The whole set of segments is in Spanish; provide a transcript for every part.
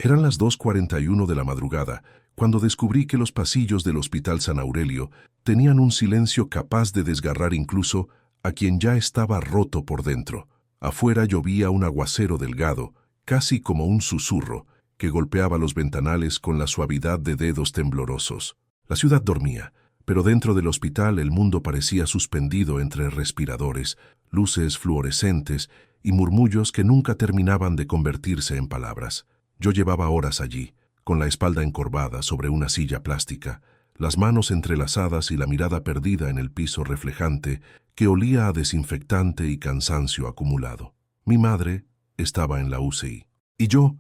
Eran las 2:41 de la madrugada, cuando descubrí que los pasillos del Hospital San Aurelio tenían un silencio capaz de desgarrar incluso a quien ya estaba roto por dentro. Afuera llovía un aguacero delgado, casi como un susurro, que golpeaba los ventanales con la suavidad de dedos temblorosos. La ciudad dormía, pero dentro del hospital el mundo parecía suspendido entre respiradores, luces fluorescentes y murmullos que nunca terminaban de convertirse en palabras. Yo llevaba horas allí, con la espalda encorvada sobre una silla plástica, las manos entrelazadas y la mirada perdida en el piso reflejante que olía a desinfectante y cansancio acumulado. Mi madre estaba en la UCI. Y yo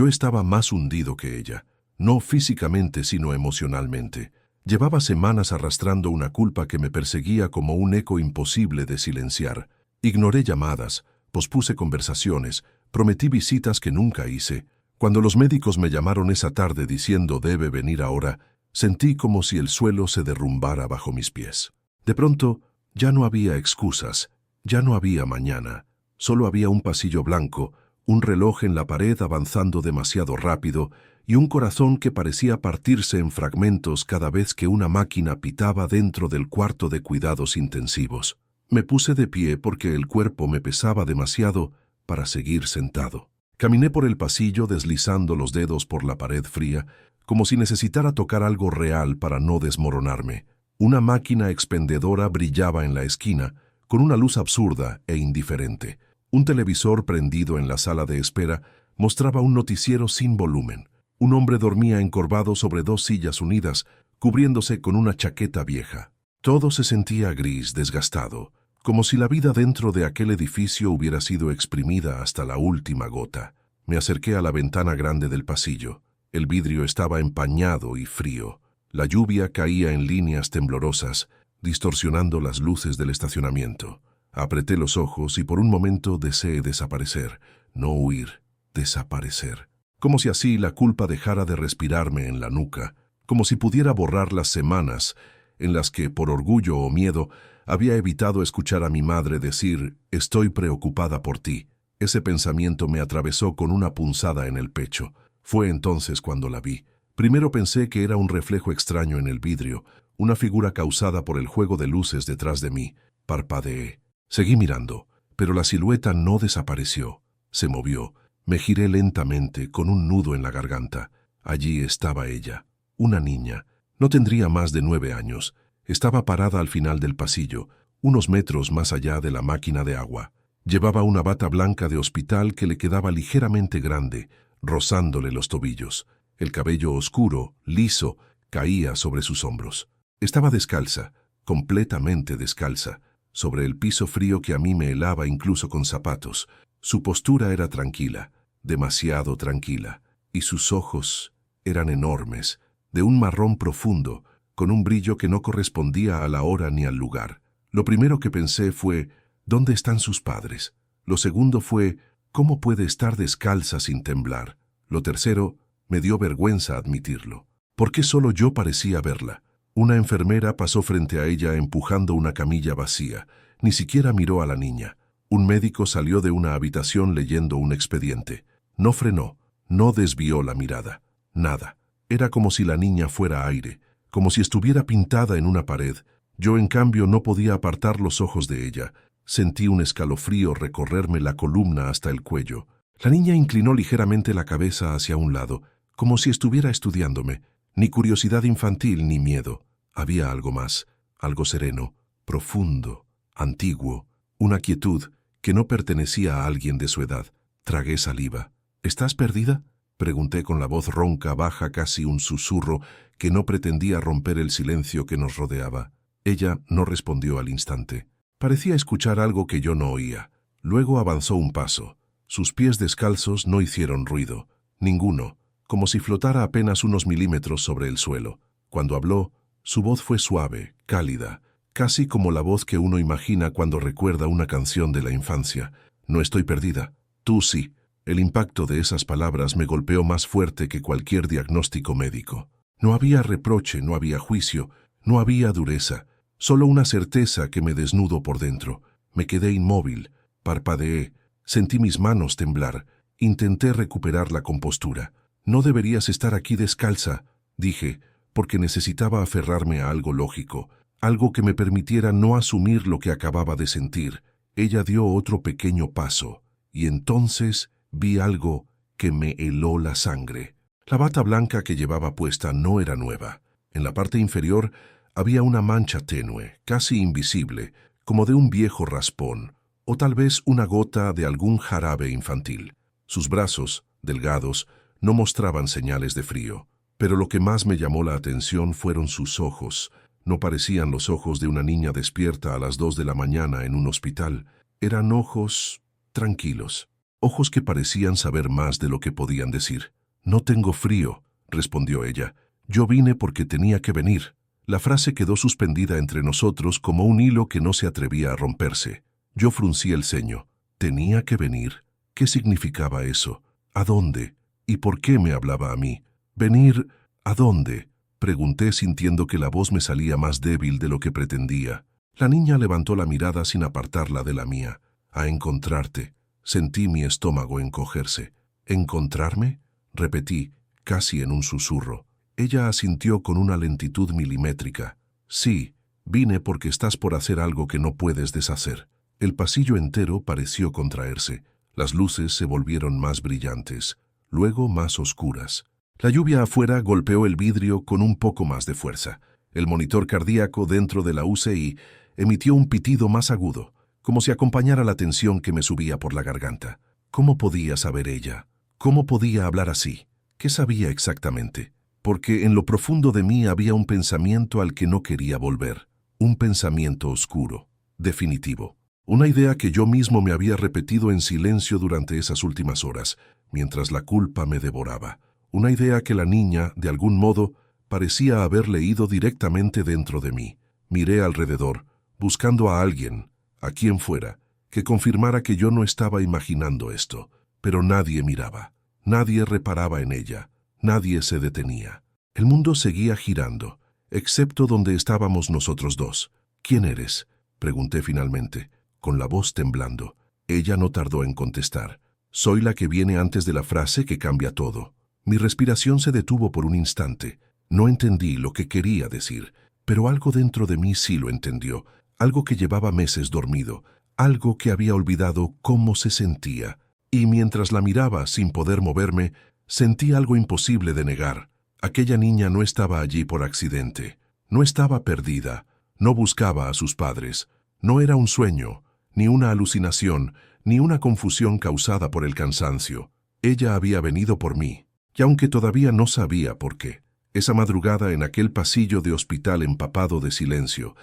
estaba más hundido que ella, no físicamente sino emocionalmente. Llevaba semanas arrastrando una culpa que me perseguía como un eco imposible de silenciar. Ignoré llamadas, pospuse conversaciones, prometí visitas que nunca hice. Cuando los médicos me llamaron esa tarde diciendo debe venir ahora, sentí como si el suelo se derrumbara bajo mis pies. De pronto, ya no había excusas, ya no había mañana. Solo había un pasillo blanco, un reloj en la pared avanzando demasiado rápido y un corazón que parecía partirse en fragmentos cada vez que una máquina pitaba dentro del cuarto de cuidados intensivos. Me puse de pie porque el cuerpo me pesaba demasiado para seguir sentado. Caminé por el pasillo deslizando los dedos por la pared fría, como si necesitara tocar algo real para no desmoronarme. Una máquina expendedora brillaba en la esquina, con una luz absurda e indiferente. Un televisor prendido en la sala de espera mostraba un noticiero sin volumen. Un hombre dormía encorvado sobre dos sillas unidas, cubriéndose con una chaqueta vieja. Todo se sentía gris, desgastado, como si la vida dentro de aquel edificio hubiera sido exprimida hasta la última gota. Me acerqué a la ventana grande del pasillo. El vidrio estaba empañado y frío. La lluvia caía en líneas temblorosas, distorsionando las luces del estacionamiento. Apreté los ojos y por un momento deseé desaparecer, no huir, desaparecer. Como si así la culpa dejara de respirarme en la nuca, como si pudiera borrar las semanas en las que, por orgullo o miedo, había evitado escuchar a mi madre decir «Estoy preocupada por ti». Ese pensamiento me atravesó con una punzada en el pecho. Fue entonces cuando la vi. Primero pensé que era un reflejo extraño en el vidrio, una figura causada por el juego de luces detrás de mí. Parpadeé. Seguí mirando, pero la silueta no desapareció. Se movió. Me giré lentamente, con un nudo en la garganta. Allí estaba ella, una niña. No tendría más de 9 años. Estaba parada al final del pasillo, unos metros más allá de la máquina de agua. Llevaba una bata blanca de hospital que le quedaba ligeramente grande, rozándole los tobillos. El cabello oscuro, liso, caía sobre sus hombros. Estaba descalza, completamente descalza, sobre el piso frío que a mí me helaba incluso con zapatos. Su postura era tranquila, demasiado tranquila, y sus ojos eran enormes, de un marrón profundo, con un brillo que no correspondía a la hora ni al lugar. Lo primero que pensé fue, ¿dónde están sus padres? Lo segundo fue, ¿cómo puede estar descalza sin temblar? Lo tercero, me dio vergüenza admitirlo. ¿Por qué solo yo parecía verla? Una enfermera pasó frente a ella empujando una camilla vacía. Ni siquiera miró a la niña. Un médico salió de una habitación leyendo un expediente. No frenó, no desvió la mirada. Nada. Era como si la niña fuera aire, como si estuviera pintada en una pared. Yo, en cambio, no podía apartar los ojos de ella. Sentí un escalofrío recorrerme la columna hasta el cuello. La niña inclinó ligeramente la cabeza hacia un lado, como si estuviera estudiándome. Ni curiosidad infantil ni miedo. Había algo más, algo sereno, profundo, antiguo, una quietud que no pertenecía a alguien de su edad. Tragué saliva. ¿Estás perdida?, pregunté con la voz ronca, baja, casi un susurro que no pretendía romper el silencio que nos rodeaba. Ella no respondió al instante. Parecía escuchar algo que yo no oía. Luego avanzó un paso. Sus pies descalzos no hicieron ruido, ninguno, como si flotara apenas unos milímetros sobre el suelo. Cuando habló, su voz fue suave, cálida, casi como la voz que uno imagina cuando recuerda una canción de la infancia. No estoy perdida. Tú sí. El impacto de esas palabras me golpeó más fuerte que cualquier diagnóstico médico. No había reproche, no había juicio, no había dureza, solo una certeza que me desnudó por dentro. Me quedé inmóvil, parpadeé, sentí mis manos temblar, intenté recuperar la compostura. No deberías estar aquí descalza, dije, porque necesitaba aferrarme a algo lógico, algo que me permitiera no asumir lo que acababa de sentir. Ella dio otro pequeño paso, y entonces vi algo que me heló la sangre. La bata blanca que llevaba puesta no era nueva. En la parte inferior había una mancha tenue, casi invisible, como de un viejo raspón, o tal vez una gota de algún jarabe infantil. Sus brazos, delgados, no mostraban señales de frío, pero lo que más me llamó la atención fueron sus ojos. No parecían los ojos de una niña despierta a las 2 de la mañana en un hospital. Eran ojos tranquilos, ojos que parecían saber más de lo que podían decir. «No tengo frío», respondió ella. «Yo vine porque tenía que venir». La frase quedó suspendida entre nosotros como un hilo que no se atrevía a romperse. Yo fruncí el ceño. ¿Tenía que venir? ¿Qué significaba eso? ¿A dónde? ¿Y por qué me hablaba a mí? ¿Venir a dónde?, pregunté sintiendo que la voz me salía más débil de lo que pretendía. La niña levantó la mirada sin apartarla de la mía. «A encontrarte». Sentí mi estómago encogerse. «¿Encontrarme?», repetí, casi en un susurro. Ella asintió con una lentitud milimétrica. «Sí, vine porque estás por hacer algo que no puedes deshacer». El pasillo entero pareció contraerse. Las luces se volvieron más brillantes, luego más oscuras. La lluvia afuera golpeó el vidrio con un poco más de fuerza. El monitor cardíaco dentro de la UCI emitió un pitido más agudo, como si acompañara la tensión que me subía por la garganta. ¿Cómo podía saber ella? ¿Cómo podía hablar así? ¿Qué sabía exactamente? Porque en lo profundo de mí había un pensamiento al que no quería volver. Un pensamiento oscuro, definitivo. Una idea que yo mismo me había repetido en silencio durante esas últimas horas, mientras la culpa me devoraba. Una idea que la niña, de algún modo, parecía haber leído directamente dentro de mí. Miré alrededor, buscando a alguien, a quien fuera, que confirmara que yo no estaba imaginando esto. Pero nadie miraba, nadie reparaba en ella, nadie se detenía. El mundo seguía girando, excepto donde estábamos nosotros dos. «¿Quién eres?», pregunté finalmente, con la voz temblando. Ella no tardó en contestar. «Soy la que viene antes de la frase que cambia todo». Mi respiración se detuvo por un instante. No entendí lo que quería decir, pero algo dentro de mí sí lo entendió, algo que llevaba meses dormido, algo que había olvidado cómo se sentía. Y mientras la miraba sin poder moverme, sentí algo imposible de negar. Aquella niña no estaba allí por accidente, no estaba perdida, no buscaba a sus padres, no era un sueño, ni una alucinación, ni una confusión causada por el cansancio. Ella había venido por mí. Y aunque todavía no sabía por qué, esa madrugada en aquel pasillo de hospital empapado de silencio,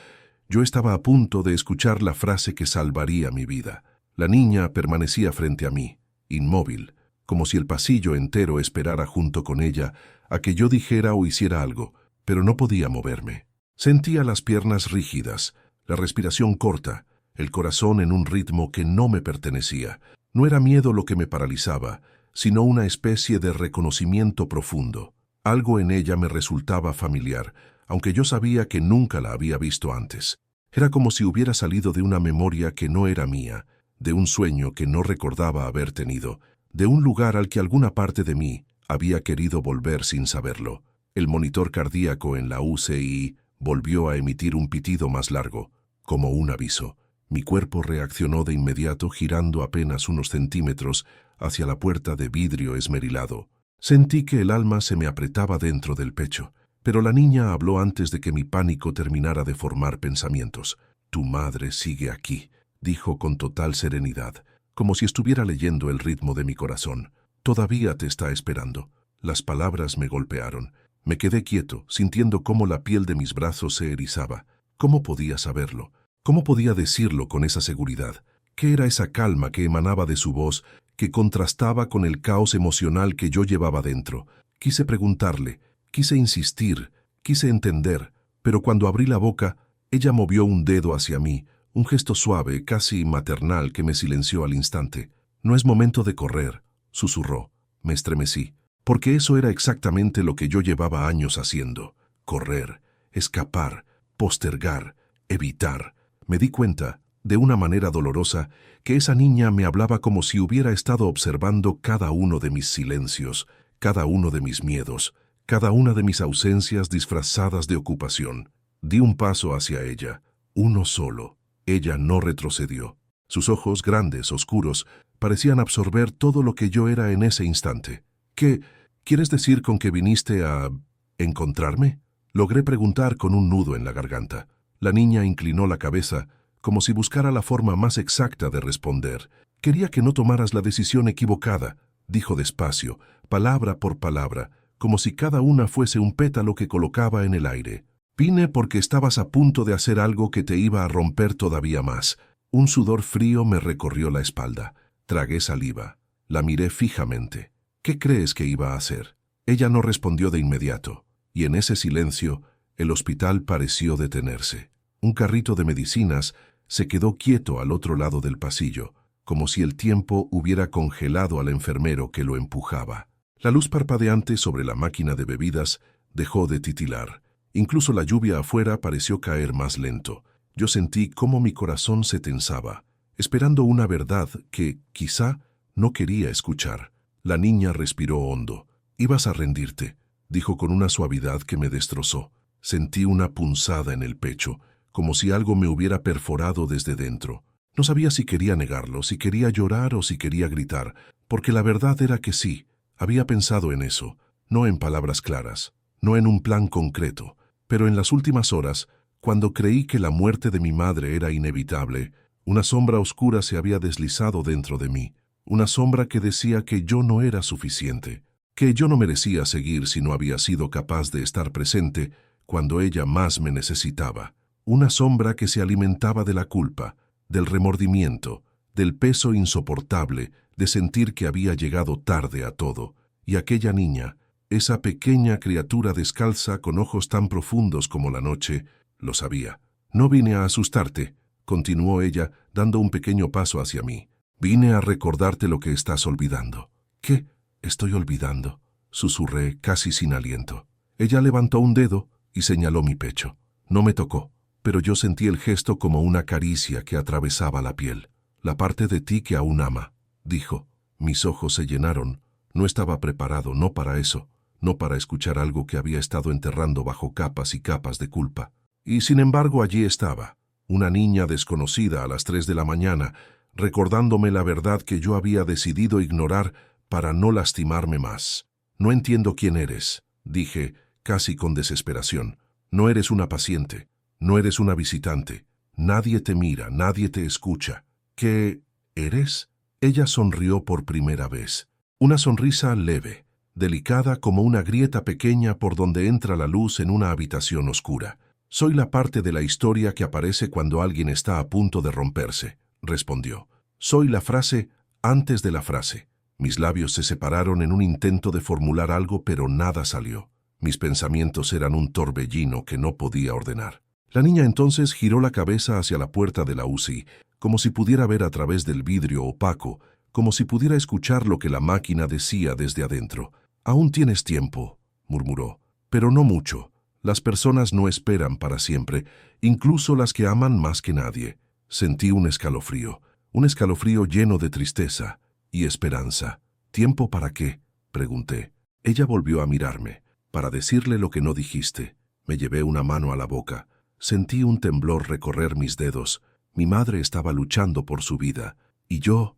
yo estaba a punto de escuchar la frase que salvaría mi vida. La niña permanecía frente a mí, inmóvil, como si el pasillo entero esperara junto con ella a que yo dijera o hiciera algo, pero no podía moverme. Sentía las piernas rígidas, la respiración corta, el corazón en un ritmo que no me pertenecía. No era miedo lo que me paralizaba, sino una especie de reconocimiento profundo. Algo en ella me resultaba familiar, aunque yo sabía que nunca la había visto antes. Era como si hubiera salido de una memoria que no era mía, de un sueño que no recordaba haber tenido, de un lugar al que alguna parte de mí había querido volver sin saberlo. El monitor cardíaco en la UCI volvió a emitir un pitido más largo, como un aviso. Mi cuerpo reaccionó de inmediato girando apenas unos centímetros hacia la puerta de vidrio esmerilado. Sentí que el alma se me apretaba dentro del pecho, pero la niña habló antes de que mi pánico terminara de formar pensamientos. «Tu madre sigue aquí», dijo con total serenidad, como si estuviera leyendo el ritmo de mi corazón. «Todavía te está esperando». Las palabras me golpearon. Me quedé quieto, sintiendo cómo la piel de mis brazos se erizaba. ¿Cómo podía saberlo? ¿Cómo podía decirlo con esa seguridad? ¿Qué era esa calma que emanaba de su voz, que contrastaba con el caos emocional que yo llevaba dentro? Quise preguntarle, quise insistir, quise entender, pero cuando abrí la boca, ella movió un dedo hacia mí, un gesto suave, casi maternal, que me silenció al instante. «No es momento de correr», susurró. Me estremecí, porque eso era exactamente lo que yo llevaba años haciendo. Correr, escapar, postergar, evitar. Me di cuenta, de una manera dolorosa, que esa niña me hablaba como si hubiera estado observando cada uno de mis silencios, cada uno de mis miedos, cada una de mis ausencias disfrazadas de ocupación. Di un paso hacia ella, uno solo. Ella no retrocedió. Sus ojos, grandes, oscuros, parecían absorber todo lo que yo era en ese instante. ¿Qué quieres decir con que viniste a encontrarme? Logré preguntar con un nudo en la garganta. La niña inclinó la cabeza, como si buscara la forma más exacta de responder. Quería que no tomaras la decisión equivocada, dijo despacio, palabra por palabra, como si cada una fuese un pétalo que colocaba en el aire. Vine porque estabas a punto de hacer algo que te iba a romper todavía más. Un sudor frío me recorrió la espalda. Tragué saliva. La miré fijamente. ¿Qué crees que iba a hacer? Ella no respondió de inmediato, y en ese silencio el hospital pareció detenerse. Un carrito de medicinas se quedó quieto al otro lado del pasillo, como si el tiempo hubiera congelado al enfermero que lo empujaba. La luz parpadeante sobre la máquina de bebidas dejó de titilar. Incluso la lluvia afuera pareció caer más lento. Yo sentí cómo mi corazón se tensaba, esperando una verdad que, quizá, no quería escuchar. La niña respiró hondo. «Ibas a rendirte», dijo con una suavidad que me destrozó. Sentí una punzada en el pecho, como si algo me hubiera perforado desde dentro. No sabía si quería negarlo, si quería llorar o si quería gritar, porque la verdad era que sí, había pensado en eso, no en palabras claras, no en un plan concreto, pero en las últimas horas, cuando creí que la muerte de mi madre era inevitable, una sombra oscura se había deslizado dentro de mí, una sombra que decía que yo no era suficiente, que yo no merecía seguir si no había sido capaz de estar presente cuando ella más me necesitaba, una sombra que se alimentaba de la culpa, del remordimiento, del peso insoportable de sentir que había llegado tarde a todo, y aquella niña, esa pequeña criatura descalza con ojos tan profundos como la noche, lo sabía. «No vine a asustarte», continuó ella, dando un pequeño paso hacia mí. «Vine a recordarte lo que estás olvidando». «¿Qué estoy olvidando?», susurré casi sin aliento. Ella levantó un dedo y señaló mi pecho. No me tocó, pero yo sentí el gesto como una caricia que atravesaba la piel. «La parte de ti que aún ama», dijo. Mis ojos se llenaron. No estaba preparado, no para eso, no para escuchar algo que había estado enterrando bajo capas y capas de culpa. Y sin embargo allí estaba, una niña desconocida a las 3 de la mañana, recordándome la verdad que yo había decidido ignorar para no lastimarme más. «No entiendo quién eres», dije, casi con desesperación. «No eres una paciente, no eres una visitante. Nadie te mira, nadie te escucha. ¿Qué eres?» Ella sonrió por primera vez. Una sonrisa leve, delicada como una grieta pequeña por donde entra la luz en una habitación oscura. «Soy la parte de la historia que aparece cuando alguien está a punto de romperse», respondió. «Soy la frase antes de la frase». Mis labios se separaron en un intento de formular algo, pero nada salió. Mis pensamientos eran un torbellino que no podía ordenar. La niña entonces giró la cabeza hacia la puerta de la UCI, como si pudiera ver a través del vidrio opaco, como si pudiera escuchar lo que la máquina decía desde adentro. «Aún tienes tiempo», murmuró, «pero no mucho. Las personas no esperan para siempre, incluso las que aman más que nadie». Sentí un escalofrío lleno de tristeza y esperanza. «¿Tiempo para qué?», pregunté. Ella volvió a mirarme. «Para decirle lo que no dijiste». Me llevé una mano a la boca. Sentí un temblor recorrer mis dedos. Mi madre estaba luchando por su vida, y yo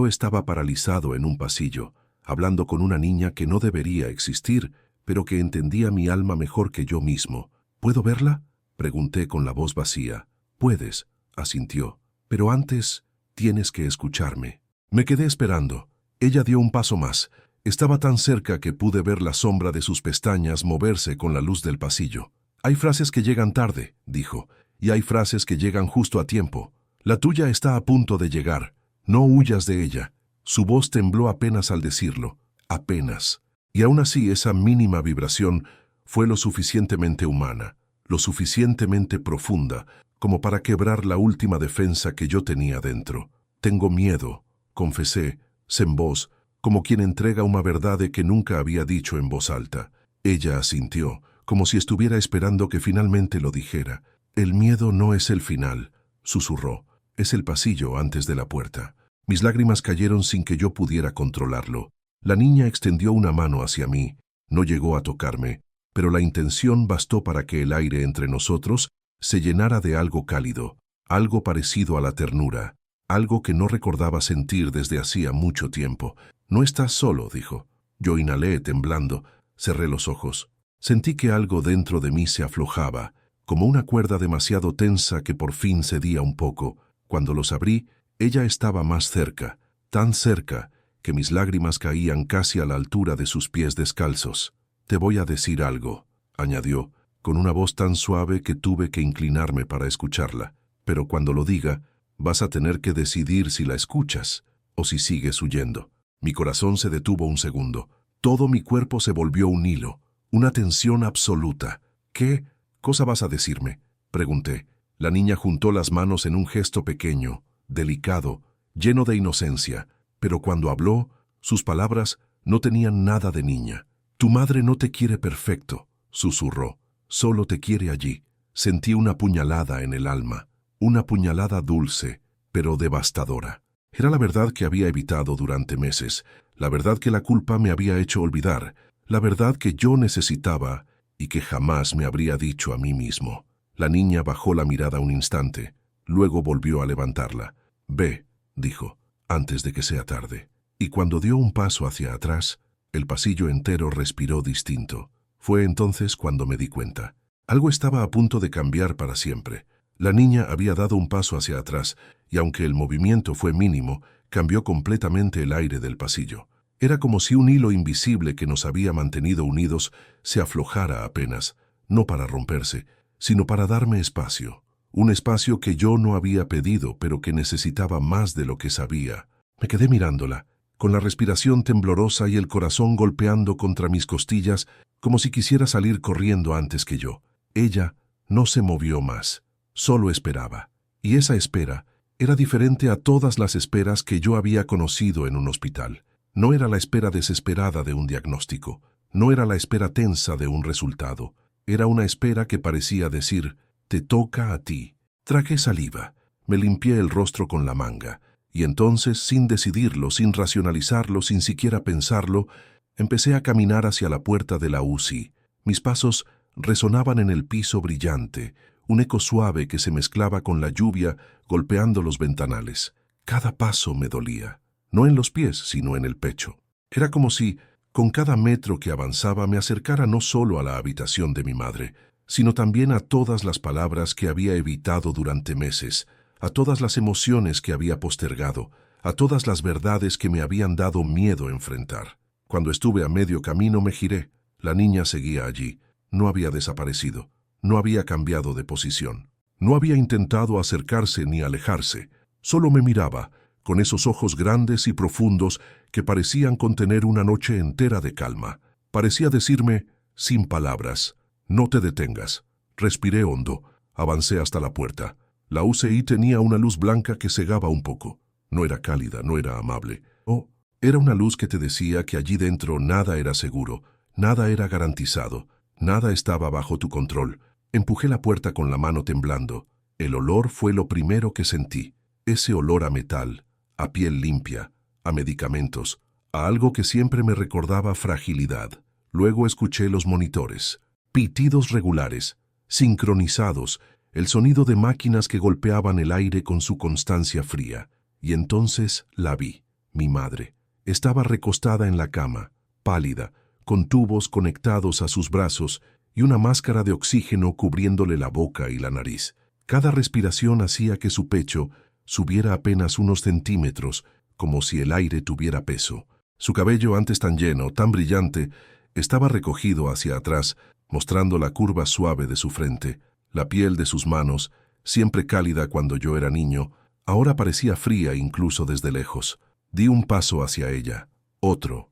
estaba paralizado en un pasillo, hablando con una niña que no debería existir, pero que entendía mi alma mejor que yo mismo. «¿Puedo verla?», pregunté con la voz vacía. «Puedes», asintió, «pero antes tienes que escucharme». Me quedé esperando. Ella dio un paso más. Estaba tan cerca que pude ver la sombra de sus pestañas moverse con la luz del pasillo. «Hay frases que llegan tarde», dijo, «y hay frases que llegan justo a tiempo. La tuya está a punto de llegar. No huyas de ella». Su voz tembló apenas al decirlo, apenas. Y aún así esa mínima vibración fue lo suficientemente humana, lo suficientemente profunda, como para quebrar la última defensa que yo tenía dentro. «Tengo miedo», confesé, en voz, como quien entrega una verdad que nunca había dicho en voz alta. Ella asintió, como si estuviera esperando que finalmente lo dijera. «El miedo no es el final», susurró, «es el pasillo antes de la puerta». Mis lágrimas cayeron sin que yo pudiera controlarlo. La niña extendió una mano hacia mí. No llegó a tocarme, pero la intención bastó para que el aire entre nosotros se llenara de algo cálido, algo parecido a la ternura, algo que no recordaba sentir desde hacía mucho tiempo. «No estás solo», dijo. Yo inhalé temblando, cerré los ojos. Sentí que algo dentro de mí se aflojaba, como una cuerda demasiado tensa que por fin cedía un poco. Cuando los abrí, ella estaba más cerca, tan cerca, que mis lágrimas caían casi a la altura de sus pies descalzos. «Te voy a decir algo», añadió, con una voz tan suave que tuve que inclinarme para escucharla. «Pero cuando lo diga, vas a tener que decidir si la escuchas o si sigues huyendo». Mi corazón se detuvo un segundo. Todo mi cuerpo se volvió un hilo, una tensión absoluta. «¿Qué cosa vas a decirme?», pregunté. La niña juntó las manos en un gesto pequeño, delicado, lleno de inocencia, pero cuando habló, sus palabras no tenían nada de niña. «Tu madre no te quiere perfecto», susurró. «Solo te quiere allí». Sentí una puñalada en el alma, una puñalada dulce, pero devastadora. Era la verdad que había evitado durante meses, la verdad que la culpa me había hecho olvidar, la verdad que yo necesitaba y que jamás me habría dicho a mí mismo. La niña bajó la mirada un instante, luego volvió a levantarla. «Ve», dijo, «antes de que sea tarde». Y cuando dio un paso hacia atrás, el pasillo entero respiró distinto. Fue entonces cuando me di cuenta. Algo estaba a punto de cambiar para siempre. La niña había dado un paso hacia atrás, y aunque el movimiento fue mínimo, cambió completamente el aire del pasillo. Era como si un hilo invisible que nos había mantenido unidos se aflojara apenas, no para romperse, sino para darme espacio. Un espacio que yo no había pedido, pero que necesitaba más de lo que sabía. Me quedé mirándola, con la respiración temblorosa y el corazón golpeando contra mis costillas, como si quisiera salir corriendo antes que yo. Ella no se movió más. Solo esperaba, y esa espera era diferente a todas las esperas que yo había conocido en un hospital. No era la espera desesperada de un diagnóstico, no era la espera tensa de un resultado, era una espera que parecía decir, «Te toca a ti». Tragué saliva, me limpié el rostro con la manga, y entonces, sin decidirlo, sin racionalizarlo, sin siquiera pensarlo, empecé a caminar hacia la puerta de la UCI. Mis pasos resonaban en el piso brillante, un eco suave que se mezclaba con la lluvia golpeando los ventanales. Cada paso me dolía, no en los pies, sino en el pecho. Era como si, con cada metro que avanzaba, me acercara no solo a la habitación de mi madre, sino también a todas las palabras que había evitado durante meses, a todas las emociones que había postergado, a todas las verdades que me habían dado miedo enfrentar. Cuando estuve a medio camino me giré. La niña seguía allí, no había desaparecido. No había cambiado de posición. No había intentado acercarse ni alejarse. Solo me miraba, con esos ojos grandes y profundos que parecían contener una noche entera de calma. Parecía decirme, sin palabras, «No te detengas». Respiré hondo. Avancé hasta la puerta. La UCI tenía una luz blanca que cegaba un poco. No era cálida, no era amable. Oh, era una luz que te decía que allí dentro nada era seguro, nada era garantizado, nada estaba bajo tu control. Empujé la puerta con la mano temblando. El olor fue lo primero que sentí. Ese olor a metal, a piel limpia, a medicamentos, a algo que siempre me recordaba fragilidad. Luego escuché los monitores. Pitidos regulares, sincronizados, el sonido de máquinas que golpeaban el aire con su constancia fría. Y entonces la vi, mi madre. Estaba recostada en la cama, pálida, con tubos conectados a sus brazos, y una máscara de oxígeno cubriéndole la boca y la nariz. Cada respiración hacía que su pecho subiera apenas unos centímetros, como si el aire tuviera peso. Su cabello, antes tan lleno, tan brillante, estaba recogido hacia atrás, mostrando la curva suave de su frente. La piel de sus manos, siempre cálida cuando yo era niño, ahora parecía fría incluso desde lejos. Di un paso hacia ella, otro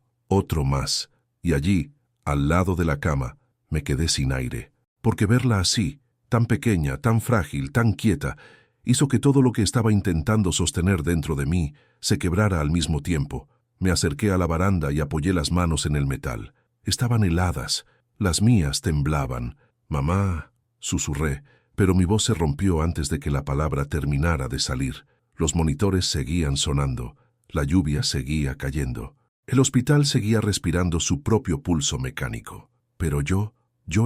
más, y allí, al lado de la cama, me quedé sin aire, porque verla así, tan pequeña, tan frágil, tan quieta, hizo que todo lo que estaba intentando sostener dentro de mí se quebrara al mismo tiempo. Me acerqué a la baranda y apoyé las manos en el metal. Estaban heladas, las mías temblaban. «Mamá», susurré, pero mi voz se rompió antes de que la palabra terminara de salir. Los monitores seguían sonando, la lluvia seguía cayendo. El hospital seguía respirando su propio pulso mecánico, pero yo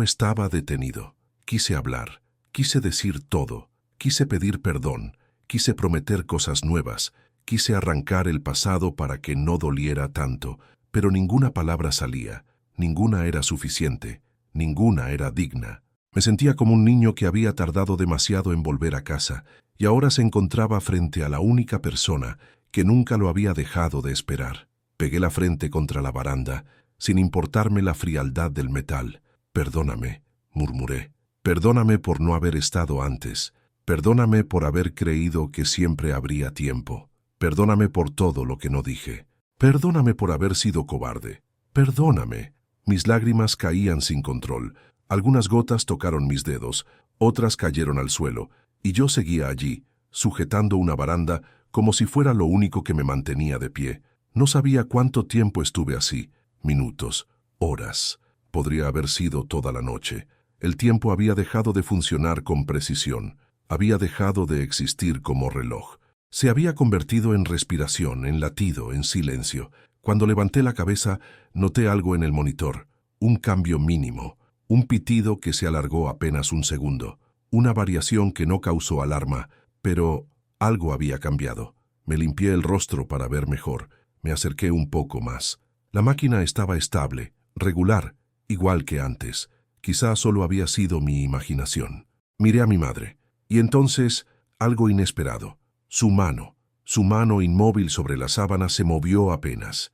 estaba detenido. Quise hablar, quise decir todo, quise pedir perdón, quise prometer cosas nuevas, quise arrancar el pasado para que no doliera tanto, pero ninguna palabra salía, ninguna era suficiente, ninguna era digna. Me sentía como un niño que había tardado demasiado en volver a casa y ahora se encontraba frente a la única persona que nunca lo había dejado de esperar. Pegué la frente contra la baranda, sin importarme la frialdad del metal. «Perdóname», murmuré. «Perdóname por no haber estado antes. Perdóname por haber creído que siempre habría tiempo. Perdóname por todo lo que no dije. Perdóname por haber sido cobarde. Perdóname». Mis lágrimas caían sin control. Algunas gotas tocaron mis dedos, otras cayeron al suelo, y yo seguía allí, sujetando una baranda como si fuera lo único que me mantenía de pie. No sabía cuánto tiempo estuve así, minutos, horas. Podría haber sido toda la noche. El tiempo había dejado de funcionar con precisión, había dejado de existir como reloj. Se había convertido en respiración, en latido, en silencio. Cuando levanté la cabeza, noté algo en el monitor, un cambio mínimo, un pitido que se alargó apenas un segundo, una variación que no causó alarma, pero algo había cambiado. Me limpié el rostro para ver mejor. Me acerqué un poco más. La máquina estaba estable, regular, igual que antes. Quizá solo había sido mi imaginación. Miré a mi madre, y entonces algo inesperado. Su mano inmóvil sobre la sábana se movió apenas.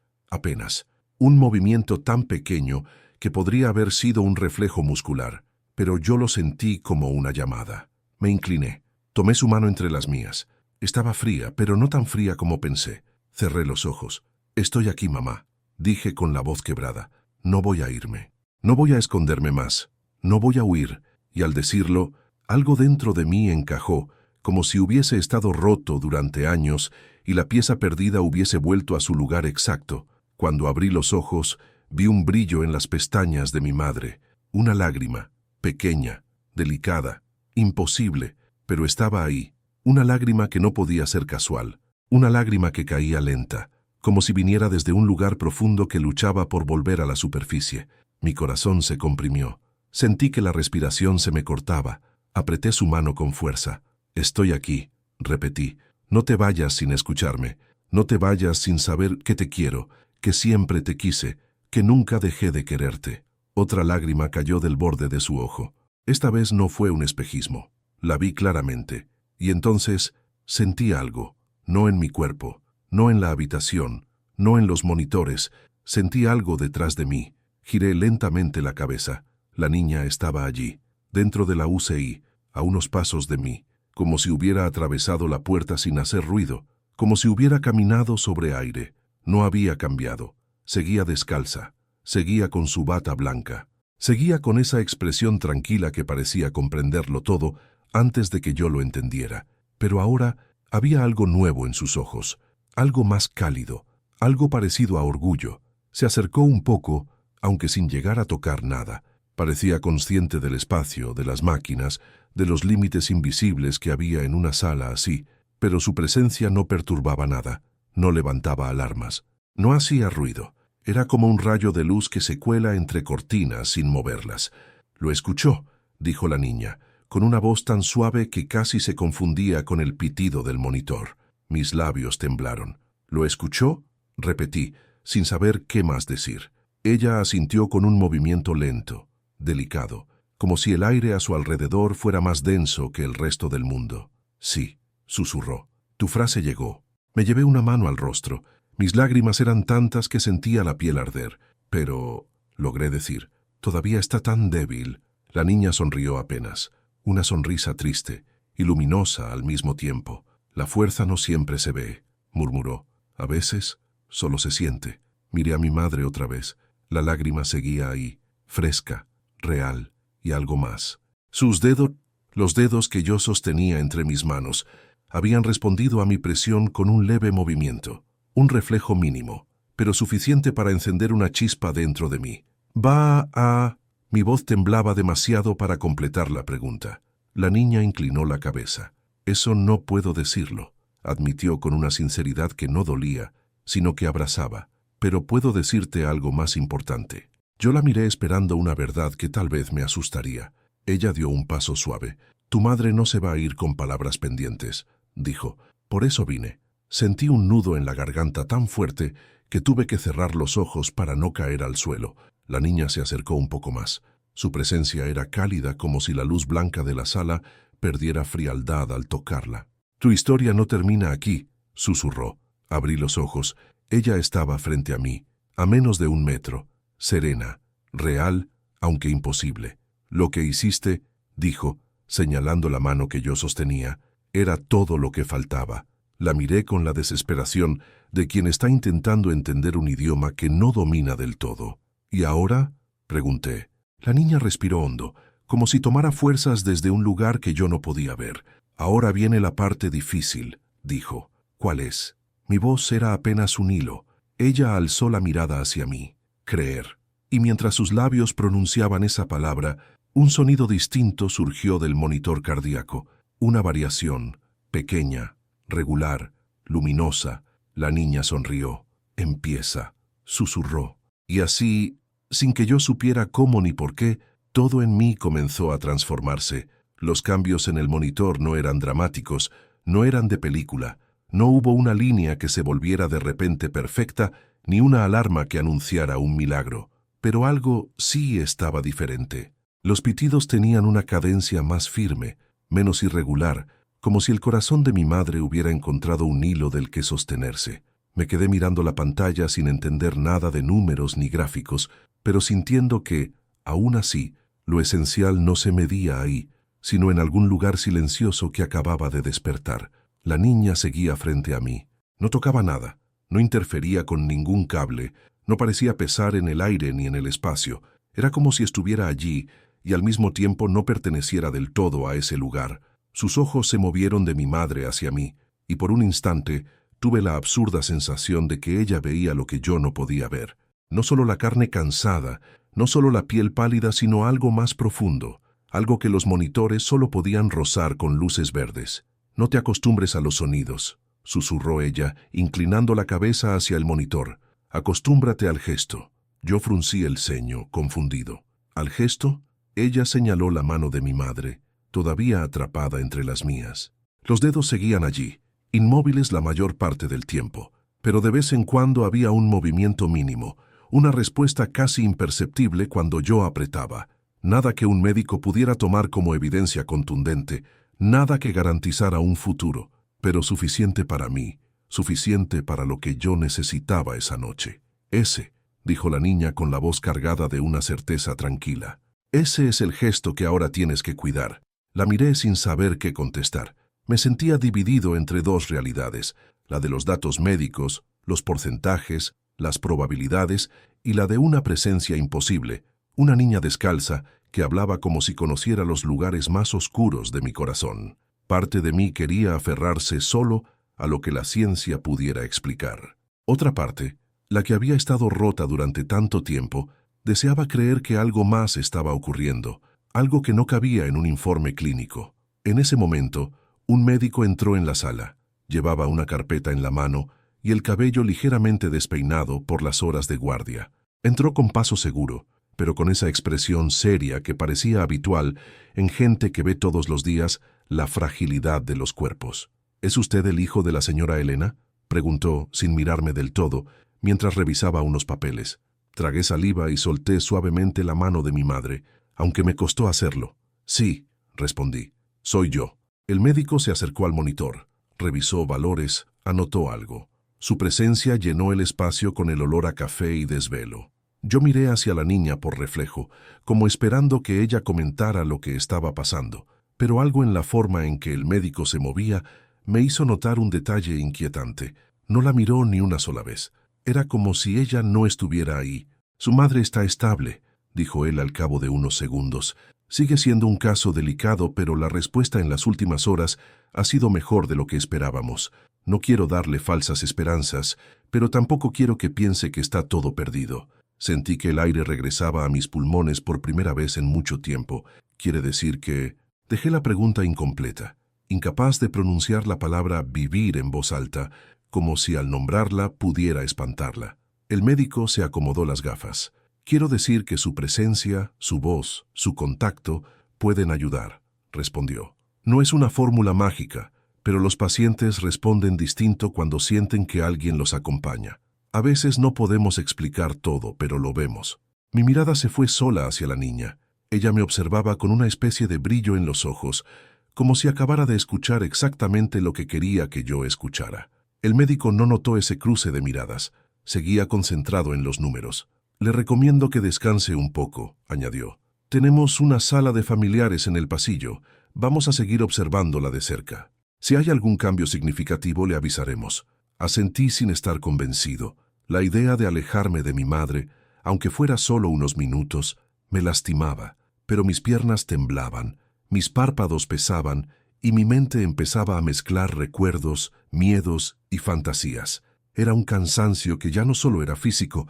Un movimiento tan pequeño que podría haber sido un reflejo muscular, pero yo lo sentí como una llamada. Me incliné, tomé su mano entre las mías. Estaba fría, pero no tan fría como pensé. Cerré los ojos. «Estoy aquí, mamá», dije con la voz quebrada. «No voy a irme. No voy a esconderme más. No voy a huir». Y al decirlo, algo dentro de mí encajó, como si hubiese estado roto durante años y la pieza perdida hubiese vuelto a su lugar exacto. Cuando abrí los ojos, vi un brillo en las pestañas de mi madre. Una lágrima, pequeña, delicada, imposible, pero estaba ahí. Una lágrima que no podía ser casual. Una lágrima que caía lenta, como si viniera desde un lugar profundo que luchaba por volver a la superficie. Mi corazón se comprimió. Sentí que la respiración se me cortaba. Apreté su mano con fuerza. «Estoy aquí», repetí. «No te vayas sin escucharme. No te vayas sin saber que te quiero, que siempre te quise, que nunca dejé de quererte». Otra lágrima cayó del borde de su ojo. Esta vez no fue un espejismo. La vi claramente. Y entonces sentí algo. No en mi cuerpo, no en la habitación, no en los monitores. Sentí algo detrás de mí. Giré lentamente la cabeza. La niña estaba allí, dentro de la UCI, a unos pasos de mí, como si hubiera atravesado la puerta sin hacer ruido, como si hubiera caminado sobre aire. No había cambiado. Seguía descalza, seguía con su bata blanca, seguía con esa expresión tranquila que parecía comprenderlo todo antes de que yo lo entendiera. Pero ahora había algo nuevo en sus ojos, algo más cálido, algo parecido a orgullo. Se acercó un poco, aunque sin llegar a tocar nada. Parecía consciente del espacio, de las máquinas, de los límites invisibles que había en una sala así, pero su presencia no perturbaba nada, no levantaba alarmas, no hacía ruido. Era como un rayo de luz que se cuela entre cortinas sin moverlas. «Lo escuchó», dijo la niña, con una voz tan suave que casi se confundía con el pitido del monitor. Mis labios temblaron. «¿Lo escuchó?», repetí, sin saber qué más decir. Ella asintió con un movimiento lento, delicado, como si el aire a su alrededor fuera más denso que el resto del mundo. «Sí», susurró. «Tu frase llegó». Me llevé una mano al rostro. Mis lágrimas eran tantas que sentía la piel arder. «Pero», logré decir, «todavía está tan débil». La niña sonrió apenas. Una sonrisa triste y luminosa al mismo tiempo. «La fuerza no siempre se ve», murmuró. «A veces solo se siente». Miré a mi madre otra vez. La lágrima seguía ahí, fresca, real y algo más. Sus dedos, los dedos que yo sostenía entre mis manos, habían respondido a mi presión con un leve movimiento, un reflejo mínimo, pero suficiente para encender una chispa dentro de mí. «Va a...» Mi voz temblaba demasiado para completar la pregunta. La niña inclinó la cabeza. «Eso no puedo decirlo», admitió con una sinceridad que no dolía, sino que abrazaba. pero puedo decirte algo más importante. Yo la miré esperando una verdad que tal vez me asustaría. Ella dio un paso suave. Tu madre no se va a ir con palabras pendientes, dijo. Por eso vine. Sentí un nudo en la garganta tan fuerte que tuve que cerrar los ojos para no caer al suelo. La niña se acercó un poco más. Su presencia era cálida, como si la luz blanca de la sala perdiera frialdad al tocarla. Tu historia no termina aquí, susurró. Abrí los ojos. Ella estaba frente a mí, a menos de 1 metro, serena, real, aunque imposible. Lo que hiciste, dijo, señalando la mano que yo sostenía, era todo lo que faltaba. La miré con la desesperación de quien está intentando entender un idioma que no domina del todo. ¿Y ahora?, pregunté. La niña respiró hondo, como si tomara fuerzas desde un lugar que yo no podía ver. Ahora viene la parte difícil, dijo. ¿Cuál es? Mi voz era apenas un hilo. Ella alzó la mirada hacia mí. Creer. Y mientras sus labios pronunciaban esa palabra, un sonido distinto surgió del monitor cardíaco. Una variación, pequeña, regular, luminosa. La niña sonrió. Empieza, susurró. Y así, sin que yo supiera cómo ni por qué, todo en mí comenzó a transformarse. Los cambios en el monitor no eran dramáticos, no eran de película. No hubo una línea que se volviera de repente perfecta, ni una alarma que anunciara un milagro. Pero algo sí estaba diferente. Los pitidos tenían una cadencia más firme, menos irregular, como si el corazón de mi madre hubiera encontrado un hilo del que sostenerse. Me quedé mirando la pantalla sin entender nada de números ni gráficos, pero sintiendo que, aún así, lo esencial no se medía ahí, sino en algún lugar silencioso que acababa de despertar. La niña seguía frente a mí. No tocaba nada, no interfería con ningún cable, no parecía pesar en el aire ni en el espacio. Era como si estuviera allí y al mismo tiempo no perteneciera del todo a ese lugar. Sus ojos se movieron de mi madre hacia mí, y por un instante tuve la absurda sensación de que ella veía lo que yo no podía ver. No solo la carne cansada, no solo la piel pálida, sino algo más profundo, algo que los monitores solo podían rozar con luces verdes. No te acostumbres a los sonidos, susurró ella, inclinando la cabeza hacia el monitor. Acostúmbrate al gesto. Yo fruncí el ceño, confundido. ¿Al gesto? Ella señaló la mano de mi madre, todavía atrapada entre las mías. Los dedos seguían allí, inmóviles la mayor parte del tiempo, pero de vez en cuando había un movimiento mínimo, una respuesta casi imperceptible cuando yo apretaba. Nada que un médico pudiera tomar como evidencia contundente, nada que garantizara un futuro, pero suficiente para mí, suficiente para lo que yo necesitaba esa noche. Ese, dijo la niña con la voz cargada de una certeza tranquila. Ese es el gesto que ahora tienes que cuidar. La miré sin saber qué contestar. Me sentía dividido entre dos realidades, la de los datos médicos, los porcentajes, las probabilidades y la de una presencia imposible, una niña descalza que hablaba como si conociera los lugares más oscuros de mi corazón. Parte de mí quería aferrarse solo a lo que la ciencia pudiera explicar. Otra parte, la que había estado rota durante tanto tiempo, deseaba creer que algo más estaba ocurriendo, algo que no cabía en un informe clínico. En ese momento, un médico entró en la sala. Llevaba una carpeta en la mano y el cabello ligeramente despeinado por las horas de guardia. Entró con paso seguro, pero con esa expresión seria que parecía habitual en gente que ve todos los días la fragilidad de los cuerpos. ¿Es usted el hijo de la señora Elena?, preguntó, sin mirarme del todo, mientras revisaba unos papeles. Tragué saliva y solté suavemente la mano de mi madre, aunque me costó hacerlo. Sí, respondí. Soy yo. El médico se acercó al monitor, revisó valores, anotó algo. Su presencia llenó el espacio con el olor a café y desvelo. Yo miré hacia la niña por reflejo, como esperando que ella comentara lo que estaba pasando, pero algo en la forma en que el médico se movía me hizo notar un detalle inquietante. No la miró ni una sola vez. Era como si ella no estuviera ahí. Su madre está estable, dijo él al cabo de unos segundos. Sigue siendo un caso delicado, pero la respuesta en las últimas horas ha sido mejor de lo que esperábamos. No quiero darle falsas esperanzas, pero tampoco quiero que piense que está todo perdido. Sentí que el aire regresaba a mis pulmones por primera vez en mucho tiempo. Quiere decir que... Dejé la pregunta incompleta, incapaz de pronunciar la palabra vivir en voz alta, como si al nombrarla pudiera espantarla. El médico se acomodó las gafas. Quiero decir que su presencia, su voz, su contacto pueden ayudar, respondió. No es una fórmula mágica, pero los pacientes responden distinto cuando sienten que alguien los acompaña. A veces no podemos explicar todo, pero lo vemos. Mi mirada se fue sola hacia la niña. Ella me observaba con una especie de brillo en los ojos, como si acabara de escuchar exactamente lo que quería que yo escuchara. El médico no notó ese cruce de miradas. Seguía concentrado en los números. Le recomiendo que descanse un poco, añadió. Tenemos una sala de familiares en el pasillo. Vamos a seguir observándola de cerca. Si hay algún cambio significativo, le avisaremos. Asentí sin estar convencido. La idea de alejarme de mi madre, aunque fuera solo unos minutos, me lastimaba, pero mis piernas temblaban, mis párpados pesaban y mi mente empezaba a mezclar recuerdos, miedos y fantasías. Era un cansancio que ya no solo era físico,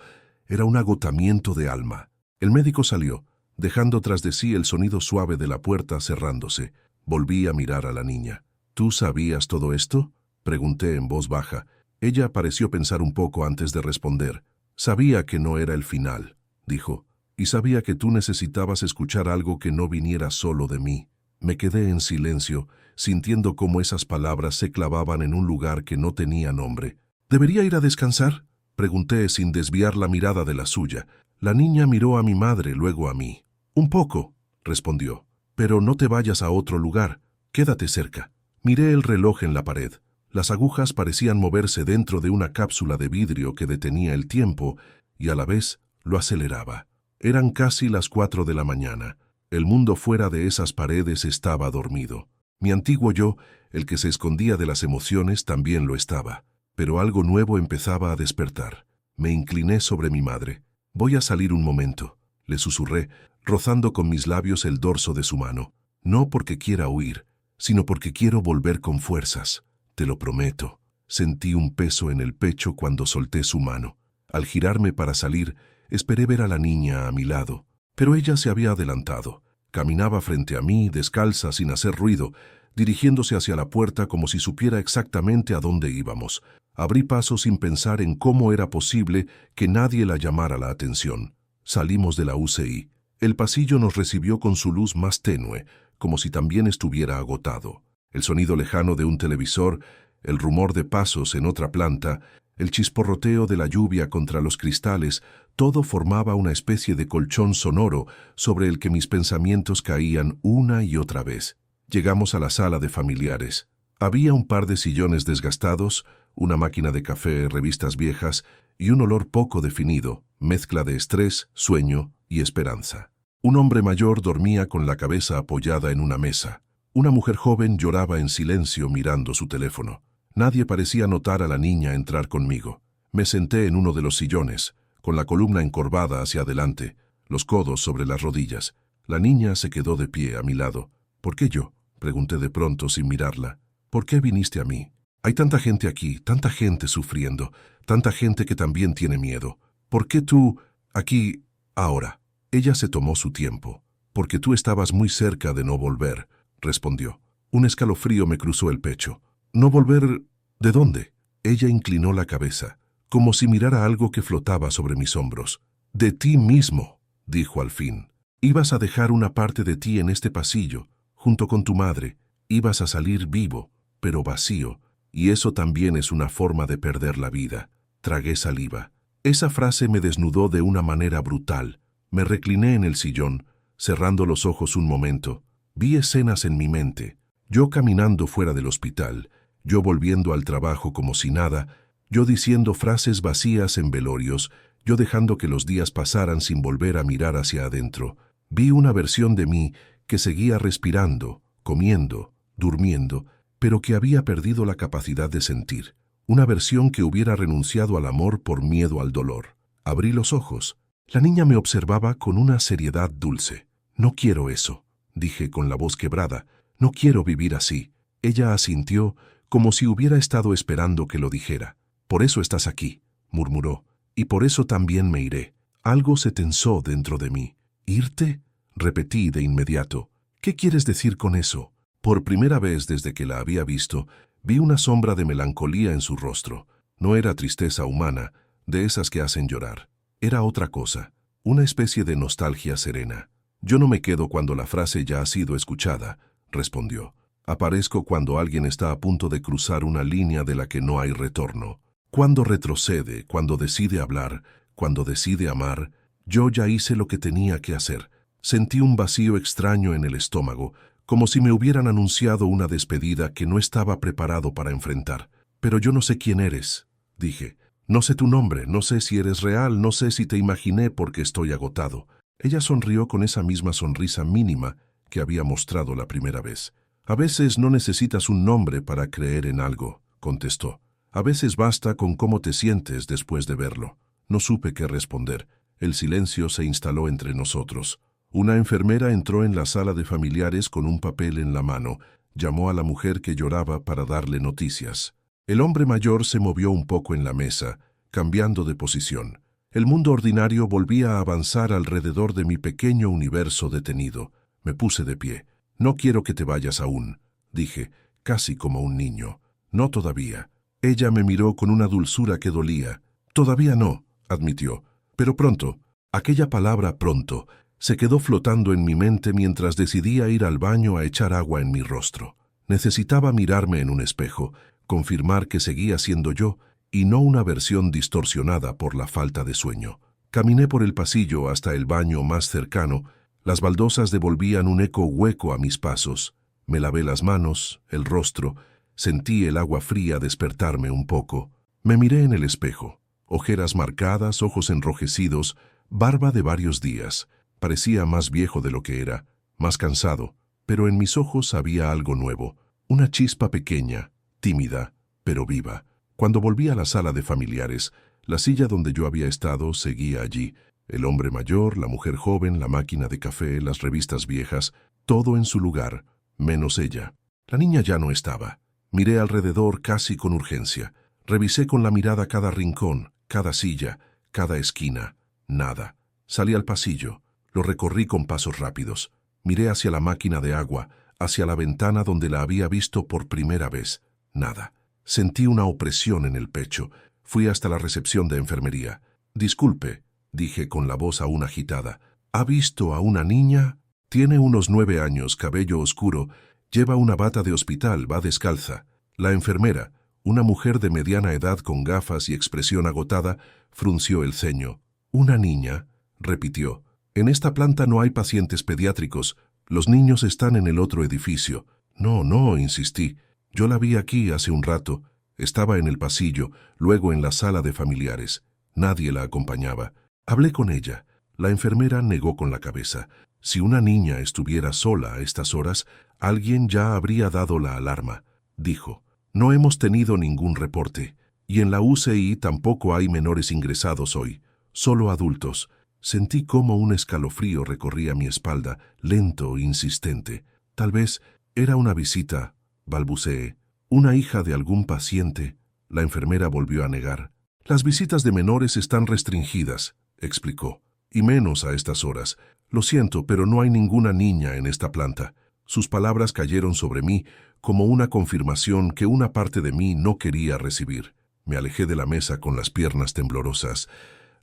era un agotamiento de alma. El médico salió, dejando tras de sí el sonido suave de la puerta cerrándose. Volví a mirar a la niña. ¿Tú sabías todo esto?, pregunté en voz baja. Ella pareció pensar un poco antes de responder. Sabía que no era el final, dijo, y sabía que tú necesitabas escuchar algo que no viniera solo de mí. Me quedé en silencio, sintiendo cómo esas palabras se clavaban en un lugar que no tenía nombre. ¿Debería ir a descansar?, pregunté sin desviar la mirada de la suya. La niña miró a mi madre, luego a mí. Un poco, respondió, pero no te vayas a otro lugar. Quédate cerca. Miré el reloj en la pared. Las agujas parecían moverse dentro de una cápsula de vidrio que detenía el tiempo y a la vez lo aceleraba. Eran casi las 4 de la mañana. El mundo fuera de esas paredes estaba dormido. Mi antiguo yo, el que se escondía de las emociones, también lo estaba. Pero algo nuevo empezaba a despertar. Me incliné sobre mi madre. «Voy a salir un momento», le susurré, rozando con mis labios el dorso de su mano. No porque quiera huir, sino porque quiero volver con fuerzas. Te lo prometo. Sentí un peso en el pecho cuando solté su mano. Al girarme para salir, esperé ver a la niña a mi lado, pero ella se había adelantado. Caminaba frente a mí, descalza, sin hacer ruido, dirigiéndose hacia la puerta como si supiera exactamente a dónde íbamos. Abrí paso sin pensar en cómo era posible que nadie la llamara la atención. Salimos de la UCI. El pasillo nos recibió con su luz más tenue, como si también estuviera agotado. El sonido lejano de un televisor, el rumor de pasos en otra planta, el chisporroteo de la lluvia contra los cristales, todo formaba una especie de colchón sonoro sobre el que mis pensamientos caían una y otra vez. Llegamos a la sala de familiares. Había un par de sillones desgastados, una máquina de café, revistas viejas y un olor poco definido, mezcla de estrés, sueño y esperanza. Un hombre mayor dormía con la cabeza apoyada en una mesa. Una mujer joven lloraba en silencio mirando su teléfono. Nadie parecía notar a la niña entrar conmigo. Me senté en uno de los sillones, con la columna encorvada hacia adelante, los codos sobre las rodillas. La niña se quedó de pie a mi lado. ¿Por qué yo?, pregunté de pronto sin mirarla. ¿Por qué viniste a mí? Hay tanta gente aquí, tanta gente sufriendo, tanta gente que también tiene miedo. ¿Por qué tú, aquí, ahora? Ella se tomó su tiempo. Porque tú estabas muy cerca de no volver, respondió. Un escalofrío me cruzó el pecho. ¿No volver? ¿De dónde? Ella inclinó la cabeza, como si mirara algo que flotaba sobre mis hombros. De ti mismo, dijo al fin. Ibas a dejar una parte de ti en este pasillo, junto con tu madre. Ibas a salir vivo, pero vacío, y eso también es una forma de perder la vida. Tragué saliva. Esa frase me desnudó de una manera brutal. Me recliné en el sillón, cerrando los ojos un momento. Vi escenas en mi mente. Yo caminando fuera del hospital, yo volviendo al trabajo como si nada, yo diciendo frases vacías en velorios, yo dejando que los días pasaran sin volver a mirar hacia adentro. Vi una versión de mí que seguía respirando, comiendo, durmiendo, pero que había perdido la capacidad de sentir. Una versión que hubiera renunciado al amor por miedo al dolor. Abrí los ojos. La niña me observaba con una seriedad dulce. No quiero eso, dije con la voz quebrada. No quiero vivir así. Ella asintió como si hubiera estado esperando que lo dijera. Por eso estás aquí, murmuró, y por eso también me iré. Algo se tensó dentro de mí. ¿Irte?, repetí de inmediato. ¿Qué quieres decir con eso? Por primera vez desde que la había visto, vi una sombra de melancolía en su rostro. No era tristeza humana, de esas que hacen llorar. Era otra cosa, una especie de nostalgia serena. Yo no me quedo cuando la frase ya ha sido escuchada, respondió. Aparezco cuando alguien está a punto de cruzar una línea de la que no hay retorno. Cuando retrocede, cuando decide hablar, cuando decide amar, yo ya hice lo que tenía que hacer. Sentí un vacío extraño en el estómago, como si me hubieran anunciado una despedida que no estaba preparado para enfrentar. Pero yo no sé quién eres, dije. No sé tu nombre, no sé si eres real, no sé si te imaginé porque estoy agotado. Ella sonrió con esa misma sonrisa mínima que había mostrado la primera vez. A veces no necesitas un nombre para creer en algo, contestó. A veces basta con cómo te sientes después de verlo. No supe qué responder. El silencio se instaló entre nosotros. Una enfermera entró en la sala de familiares con un papel en la mano. Llamó a la mujer que lloraba para darle noticias. El hombre mayor se movió un poco en la mesa, cambiando de posición. El mundo ordinario volvía a avanzar alrededor de mi pequeño universo detenido. Me puse de pie. No quiero que te vayas aún, dije, casi como un niño. No todavía. Ella me miró con una dulzura que dolía. Todavía no, admitió. Pero pronto. Aquella palabra pronto se quedó flotando en mi mente mientras decidía ir al baño a echar agua en mi rostro. Necesitaba mirarme en un espejo, confirmar que seguía siendo yo y no una versión distorsionada por la falta de sueño. Caminé por el pasillo hasta el baño más cercano. Las baldosas devolvían un eco hueco a mis pasos. Me lavé las manos, el rostro, sentí el agua fría despertarme un poco. Me miré en el espejo. Ojeras marcadas, ojos enrojecidos, barba de varios días. Parecía más viejo de lo que era, más cansado, pero en mis ojos había algo nuevo, una chispa pequeña, tímida, pero viva. Cuando volví a la sala de familiares, la silla donde yo había estado seguía allí. El hombre mayor, la mujer joven, la máquina de café, las revistas viejas, todo en su lugar, menos ella. La niña ya no estaba. Miré alrededor casi con urgencia. Revisé con la mirada cada rincón, cada silla, cada esquina. Nada. Salí al pasillo. Lo recorrí con pasos rápidos. Miré hacia la máquina de agua, hacia la ventana donde la había visto por primera vez. Nada. Sentí una opresión en el pecho. Fui hasta la recepción de enfermería. Disculpe, dije con la voz aún agitada. ¿Ha visto a una niña? Tiene unos 9 años, cabello oscuro, lleva una bata de hospital, va descalza. La enfermera, una mujer de mediana edad con gafas y expresión agotada, frunció el ceño. ¿Una niña?, repitió. En esta planta no hay pacientes pediátricos. Los niños están en el otro edificio. No, no, insistí. Yo la vi aquí hace un rato. Estaba en el pasillo, luego en la sala de familiares. Nadie la acompañaba. Hablé con ella. La enfermera negó con la cabeza. Si una niña estuviera sola a estas horas, alguien ya habría dado la alarma, dijo. No hemos tenido ningún reporte. Y en la UCI tampoco hay menores ingresados hoy. Solo adultos. Sentí cómo un escalofrío recorría mi espalda, lento e insistente. Tal vez era una visita, balbuceé. Una hija de algún paciente. La enfermera volvió a negar. Las visitas de menores están restringidas, explicó. Y menos a estas horas. Lo siento, pero no hay ninguna niña en esta planta. Sus palabras cayeron sobre mí como una confirmación que una parte de mí no quería recibir. Me alejé de la mesa con las piernas temblorosas.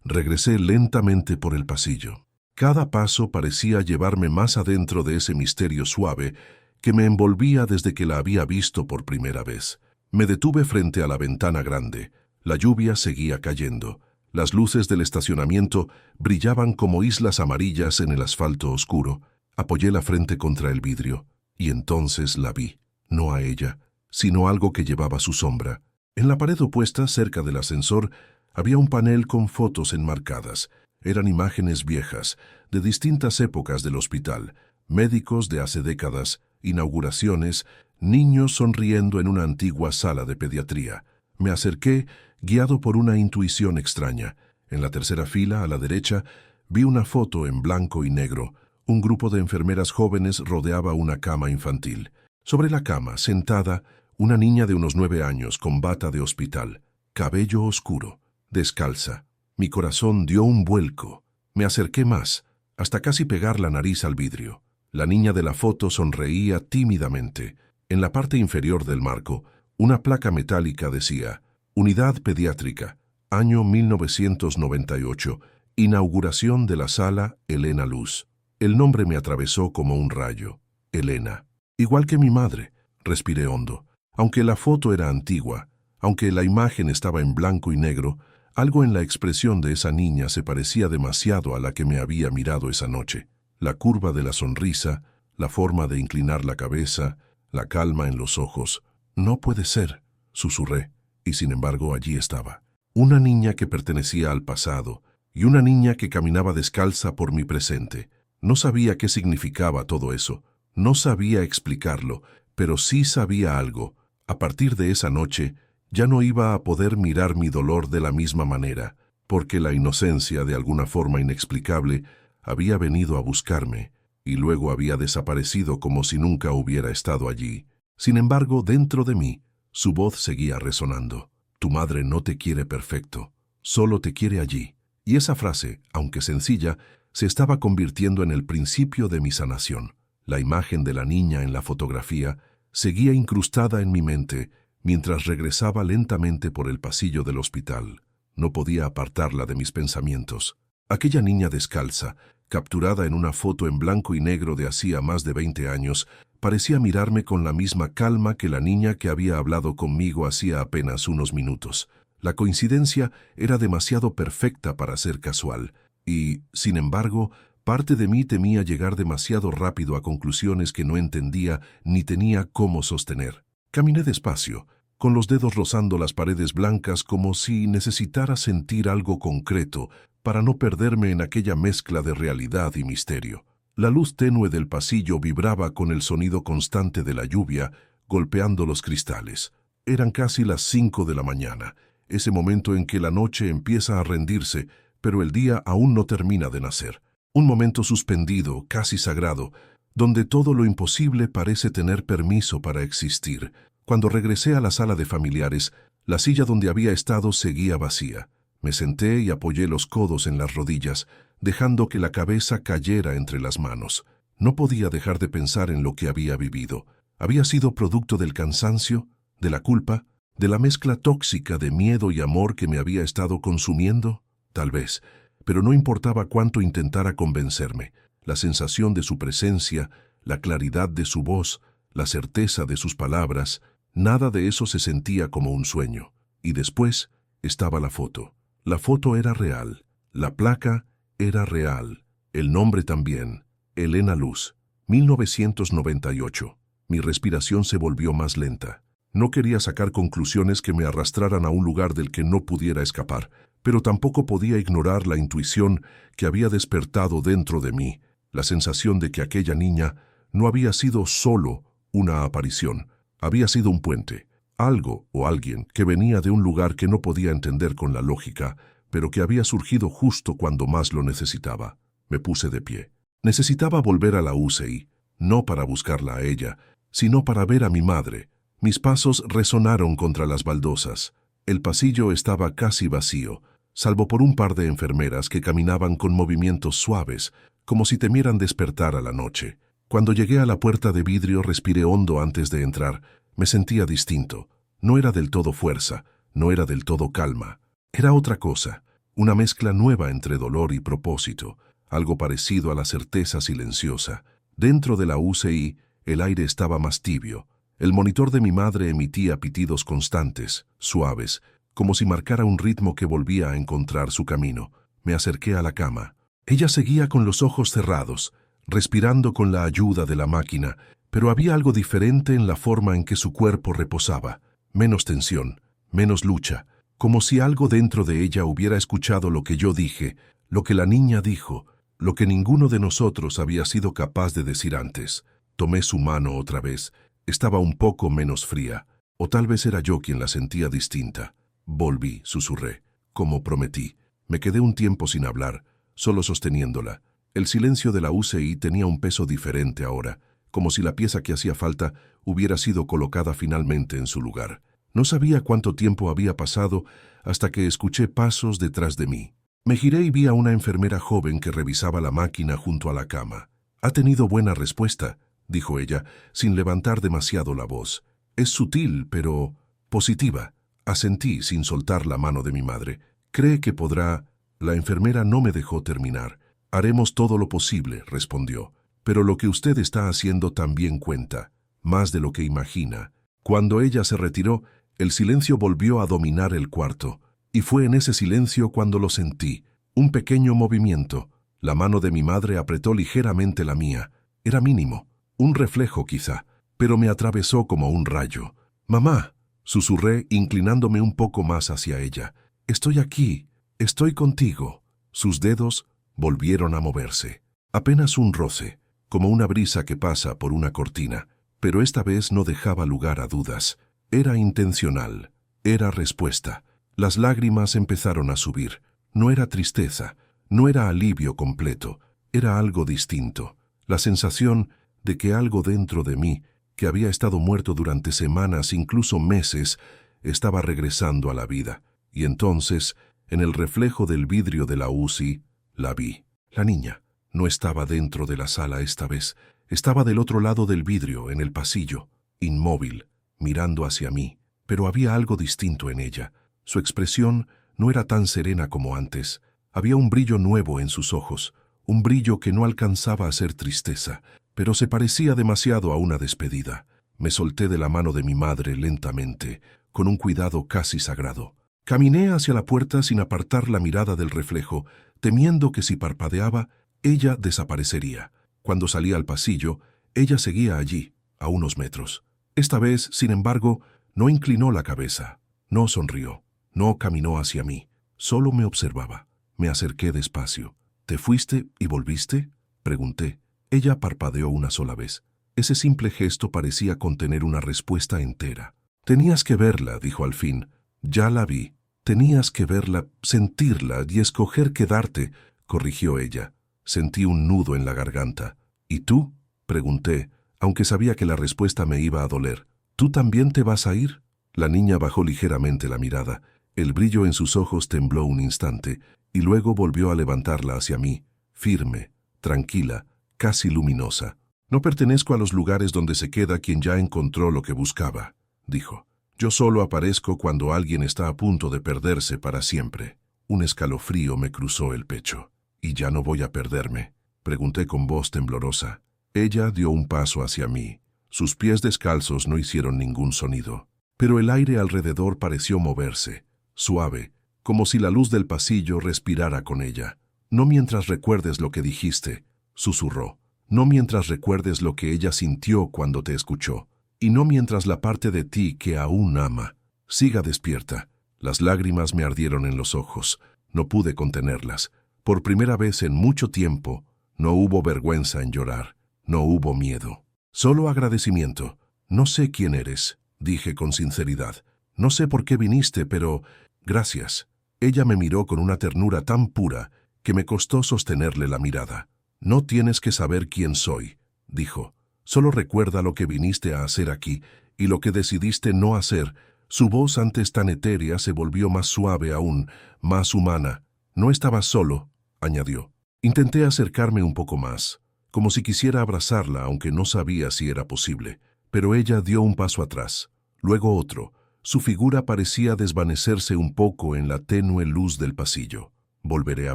Regresé lentamente por el pasillo. Cada paso parecía llevarme más adentro de ese misterio suave que me envolvía desde que la había visto por primera vez. Me detuve frente a la ventana grande. La lluvia seguía cayendo. Las luces del estacionamiento brillaban como islas amarillas en el asfalto oscuro. Apoyé la frente contra el vidrio, y entonces la vi. No a ella, sino algo que llevaba su sombra. En la pared opuesta, cerca del ascensor, había un panel con fotos enmarcadas. Eran imágenes viejas, de distintas épocas del hospital, médicos de hace décadas, inauguraciones, niños sonriendo en una antigua sala de pediatría. Me acerqué, guiado por una intuición extraña. En la tercera fila, a la derecha, vi una foto en blanco y negro. Un grupo de enfermeras jóvenes rodeaba una cama infantil. Sobre la cama, sentada, una niña de unos 9 años con bata de hospital, cabello oscuro, descalza. Mi corazón dio un vuelco. Me acerqué más, hasta casi pegar la nariz al vidrio. La niña de la foto sonreía tímidamente. En la parte inferior del marco, una placa metálica decía: Unidad Pediátrica, Año 1998. Inauguración de la sala Elena Luz. El nombre me atravesó como un rayo. Elena. Igual que mi madre. Respiré hondo. Aunque la foto era antigua, aunque la imagen estaba en blanco y negro, algo en la expresión de esa niña se parecía demasiado a la que me había mirado esa noche. La curva de la sonrisa, la forma de inclinar la cabeza, la calma en los ojos. No puede ser, susurré, y sin embargo allí estaba. Una niña que pertenecía al pasado, y una niña que caminaba descalza por mi presente. No sabía qué significaba todo eso, no sabía explicarlo, pero sí sabía algo. A partir de esa noche, ya no iba a poder mirar mi dolor de la misma manera, porque la inocencia, de alguna forma inexplicable, había venido a buscarme, y luego había desaparecido como si nunca hubiera estado allí. Sin embargo, dentro de mí, su voz seguía resonando. Tu madre no te quiere perfecto, solo te quiere allí. Y esa frase, aunque sencilla, se estaba convirtiendo en el principio de mi sanación. La imagen de la niña en la fotografía seguía incrustada en mi mente mientras regresaba lentamente por el pasillo del hospital. No podía apartarla de mis pensamientos. Aquella niña descalza, capturada en una foto en blanco y negro de hacía más de 20 años, parecía mirarme con la misma calma que la niña que había hablado conmigo hacía apenas unos minutos. La coincidencia era demasiado perfecta para ser casual, y, sin embargo, parte de mí temía llegar demasiado rápido a conclusiones que no entendía ni tenía cómo sostener. Caminé despacio, con los dedos rozando las paredes blancas como si necesitara sentir algo concreto para no perderme en aquella mezcla de realidad y misterio. La luz tenue del pasillo vibraba con el sonido constante de la lluvia golpeando los cristales. Eran casi las 5 de la mañana, ese momento en que la noche empieza a rendirse, pero el día aún no termina de nacer. Un momento suspendido, casi sagrado, donde todo lo imposible parece tener permiso para existir. Cuando regresé a la sala de familiares, la silla donde había estado seguía vacía. Me senté y apoyé los codos en las rodillas, dejando que la cabeza cayera entre las manos. No podía dejar de pensar en lo que había vivido. ¿Había sido producto del cansancio, de la culpa, de la mezcla tóxica de miedo y amor que me había estado consumiendo? Tal vez, pero no importaba cuánto intentara convencerme. La sensación de su presencia, la claridad de su voz, la certeza de sus palabras, nada de eso se sentía como un sueño. Y después estaba la foto. La foto era real, la placa era real, el nombre también, Elena Luz, 1998. Mi respiración se volvió más lenta. No quería sacar conclusiones que me arrastraran a un lugar del que no pudiera escapar, pero tampoco podía ignorar la intuición que había despertado dentro de mí, la sensación de que aquella niña no había sido solo una aparición, había sido un puente, algo o alguien que venía de un lugar que no podía entender con la lógica, pero que había surgido justo cuando más lo necesitaba. Me puse de pie. Necesitaba volver a la UCI, no para buscarla a ella, sino para ver a mi madre. Mis pasos resonaron contra las baldosas. El pasillo estaba casi vacío, salvo por un par de enfermeras que caminaban con movimientos suaves, como si temieran despertar a la noche. Cuando llegué a la puerta de vidrio respiré hondo antes de entrar. Me sentía distinto. No era del todo fuerza, no era del todo calma. Era otra cosa, una mezcla nueva entre dolor y propósito, algo parecido a la certeza silenciosa. Dentro de la UCI, el aire estaba más tibio. El monitor de mi madre emitía pitidos constantes, suaves, como si marcara un ritmo que volvía a encontrar su camino. Me acerqué a la cama. Ella seguía con los ojos cerrados, respirando con la ayuda de la máquina, pero había algo diferente en la forma en que su cuerpo reposaba. Menos tensión, menos lucha, como si algo dentro de ella hubiera escuchado lo que yo dije, lo que la niña dijo, lo que ninguno de nosotros había sido capaz de decir antes. Tomé su mano otra vez. Estaba un poco menos fría, o tal vez era yo quien la sentía distinta. Volví, susurré, como prometí. Me quedé un tiempo sin hablar, solo sosteniéndola. El silencio de la UCI tenía un peso diferente ahora, como si la pieza que hacía falta hubiera sido colocada finalmente en su lugar. No sabía cuánto tiempo había pasado hasta que escuché pasos detrás de mí. Me giré y vi a una enfermera joven que revisaba la máquina junto a la cama. «Ha tenido buena respuesta», dijo ella, sin levantar demasiado la voz. «Es sutil, pero positiva». Asentí sin soltar la mano de mi madre. ¿Cree que podrá? La enfermera no me dejó terminar. Haremos todo lo posible, respondió. Pero lo que usted está haciendo también cuenta, más de lo que imagina. Cuando ella se retiró, el silencio volvió a dominar el cuarto. Y fue en ese silencio cuando lo sentí. Un pequeño movimiento. La mano de mi madre apretó ligeramente la mía. Era mínimo, un reflejo quizá, pero me atravesó como un rayo. «Mamá», susurré, inclinándome un poco más hacia ella. «Estoy aquí, estoy contigo». Sus dedos volvieron a moverse. Apenas un roce, como una brisa que pasa por una cortina, pero esta vez no dejaba lugar a dudas. Era intencional, era respuesta. Las lágrimas empezaron a subir. No era tristeza, no era alivio completo, era algo distinto. La sensación de que algo dentro de mí, que había estado muerto durante semanas, incluso meses, estaba regresando a la vida. Y entonces, en el reflejo del vidrio de la UCI, la vi. La niña no estaba dentro de la sala esta vez, estaba del otro lado del vidrio, en el pasillo, inmóvil, mirando hacia mí. Pero había algo distinto en ella. Su expresión no era tan serena como antes. Había un brillo nuevo en sus ojos, un brillo que no alcanzaba a ser tristeza, pero se parecía demasiado a una despedida. Me solté de la mano de mi madre lentamente, con un cuidado casi sagrado. Caminé hacia la puerta sin apartar la mirada del reflejo, temiendo que si parpadeaba, ella desaparecería. Cuando salí al pasillo, ella seguía allí, a unos metros. Esta vez, sin embargo, no inclinó la cabeza, no sonrió, no caminó hacia mí, solo me observaba. Me acerqué despacio. «¿Te fuiste y volviste?», pregunté. Ella parpadeó una sola vez. Ese simple gesto parecía contener una respuesta entera. «Tenías que verla», dijo al fin. «Ya la vi. Tenías que verla, sentirla y escoger quedarte», corrigió ella. Sentí un nudo en la garganta. «¿Y tú?», pregunté, aunque sabía que la respuesta me iba a doler. «¿Tú también te vas a ir?». La niña bajó ligeramente la mirada. El brillo en sus ojos tembló un instante, y luego volvió a levantarla hacia mí, firme, tranquila, casi luminosa. «No pertenezco a los lugares donde se queda quien ya encontró lo que buscaba», dijo. «Yo solo aparezco cuando alguien está a punto de perderse para siempre». Un escalofrío me cruzó el pecho. «¿Y ya no voy a perderme?», pregunté con voz temblorosa. Ella dio un paso hacia mí. Sus pies descalzos no hicieron ningún sonido, pero el aire alrededor pareció moverse, suave, como si la luz del pasillo respirara con ella. «No mientras recuerdes lo que dijiste», susurró. «No mientras recuerdes lo que ella sintió cuando te escuchó. Y no mientras la parte de ti que aún ama. Siga despierta». Las lágrimas me ardieron en los ojos. No pude contenerlas. Por primera vez en mucho tiempo, no hubo vergüenza en llorar. No hubo miedo. Solo agradecimiento. «No sé quién eres», dije con sinceridad. «No sé por qué viniste, pero gracias». Ella me miró con una ternura tan pura que me costó sostenerle la mirada. «No tienes que saber quién soy», dijo. «Solo recuerda lo que viniste a hacer aquí y lo que decidiste no hacer». Su voz antes tan etérea se volvió más suave aún, más humana. «No estabas solo», añadió. Intenté acercarme un poco más, como si quisiera abrazarla, aunque no sabía si era posible. Pero ella dio un paso atrás, luego otro. Su figura parecía desvanecerse un poco en la tenue luz del pasillo. «¿Volveré a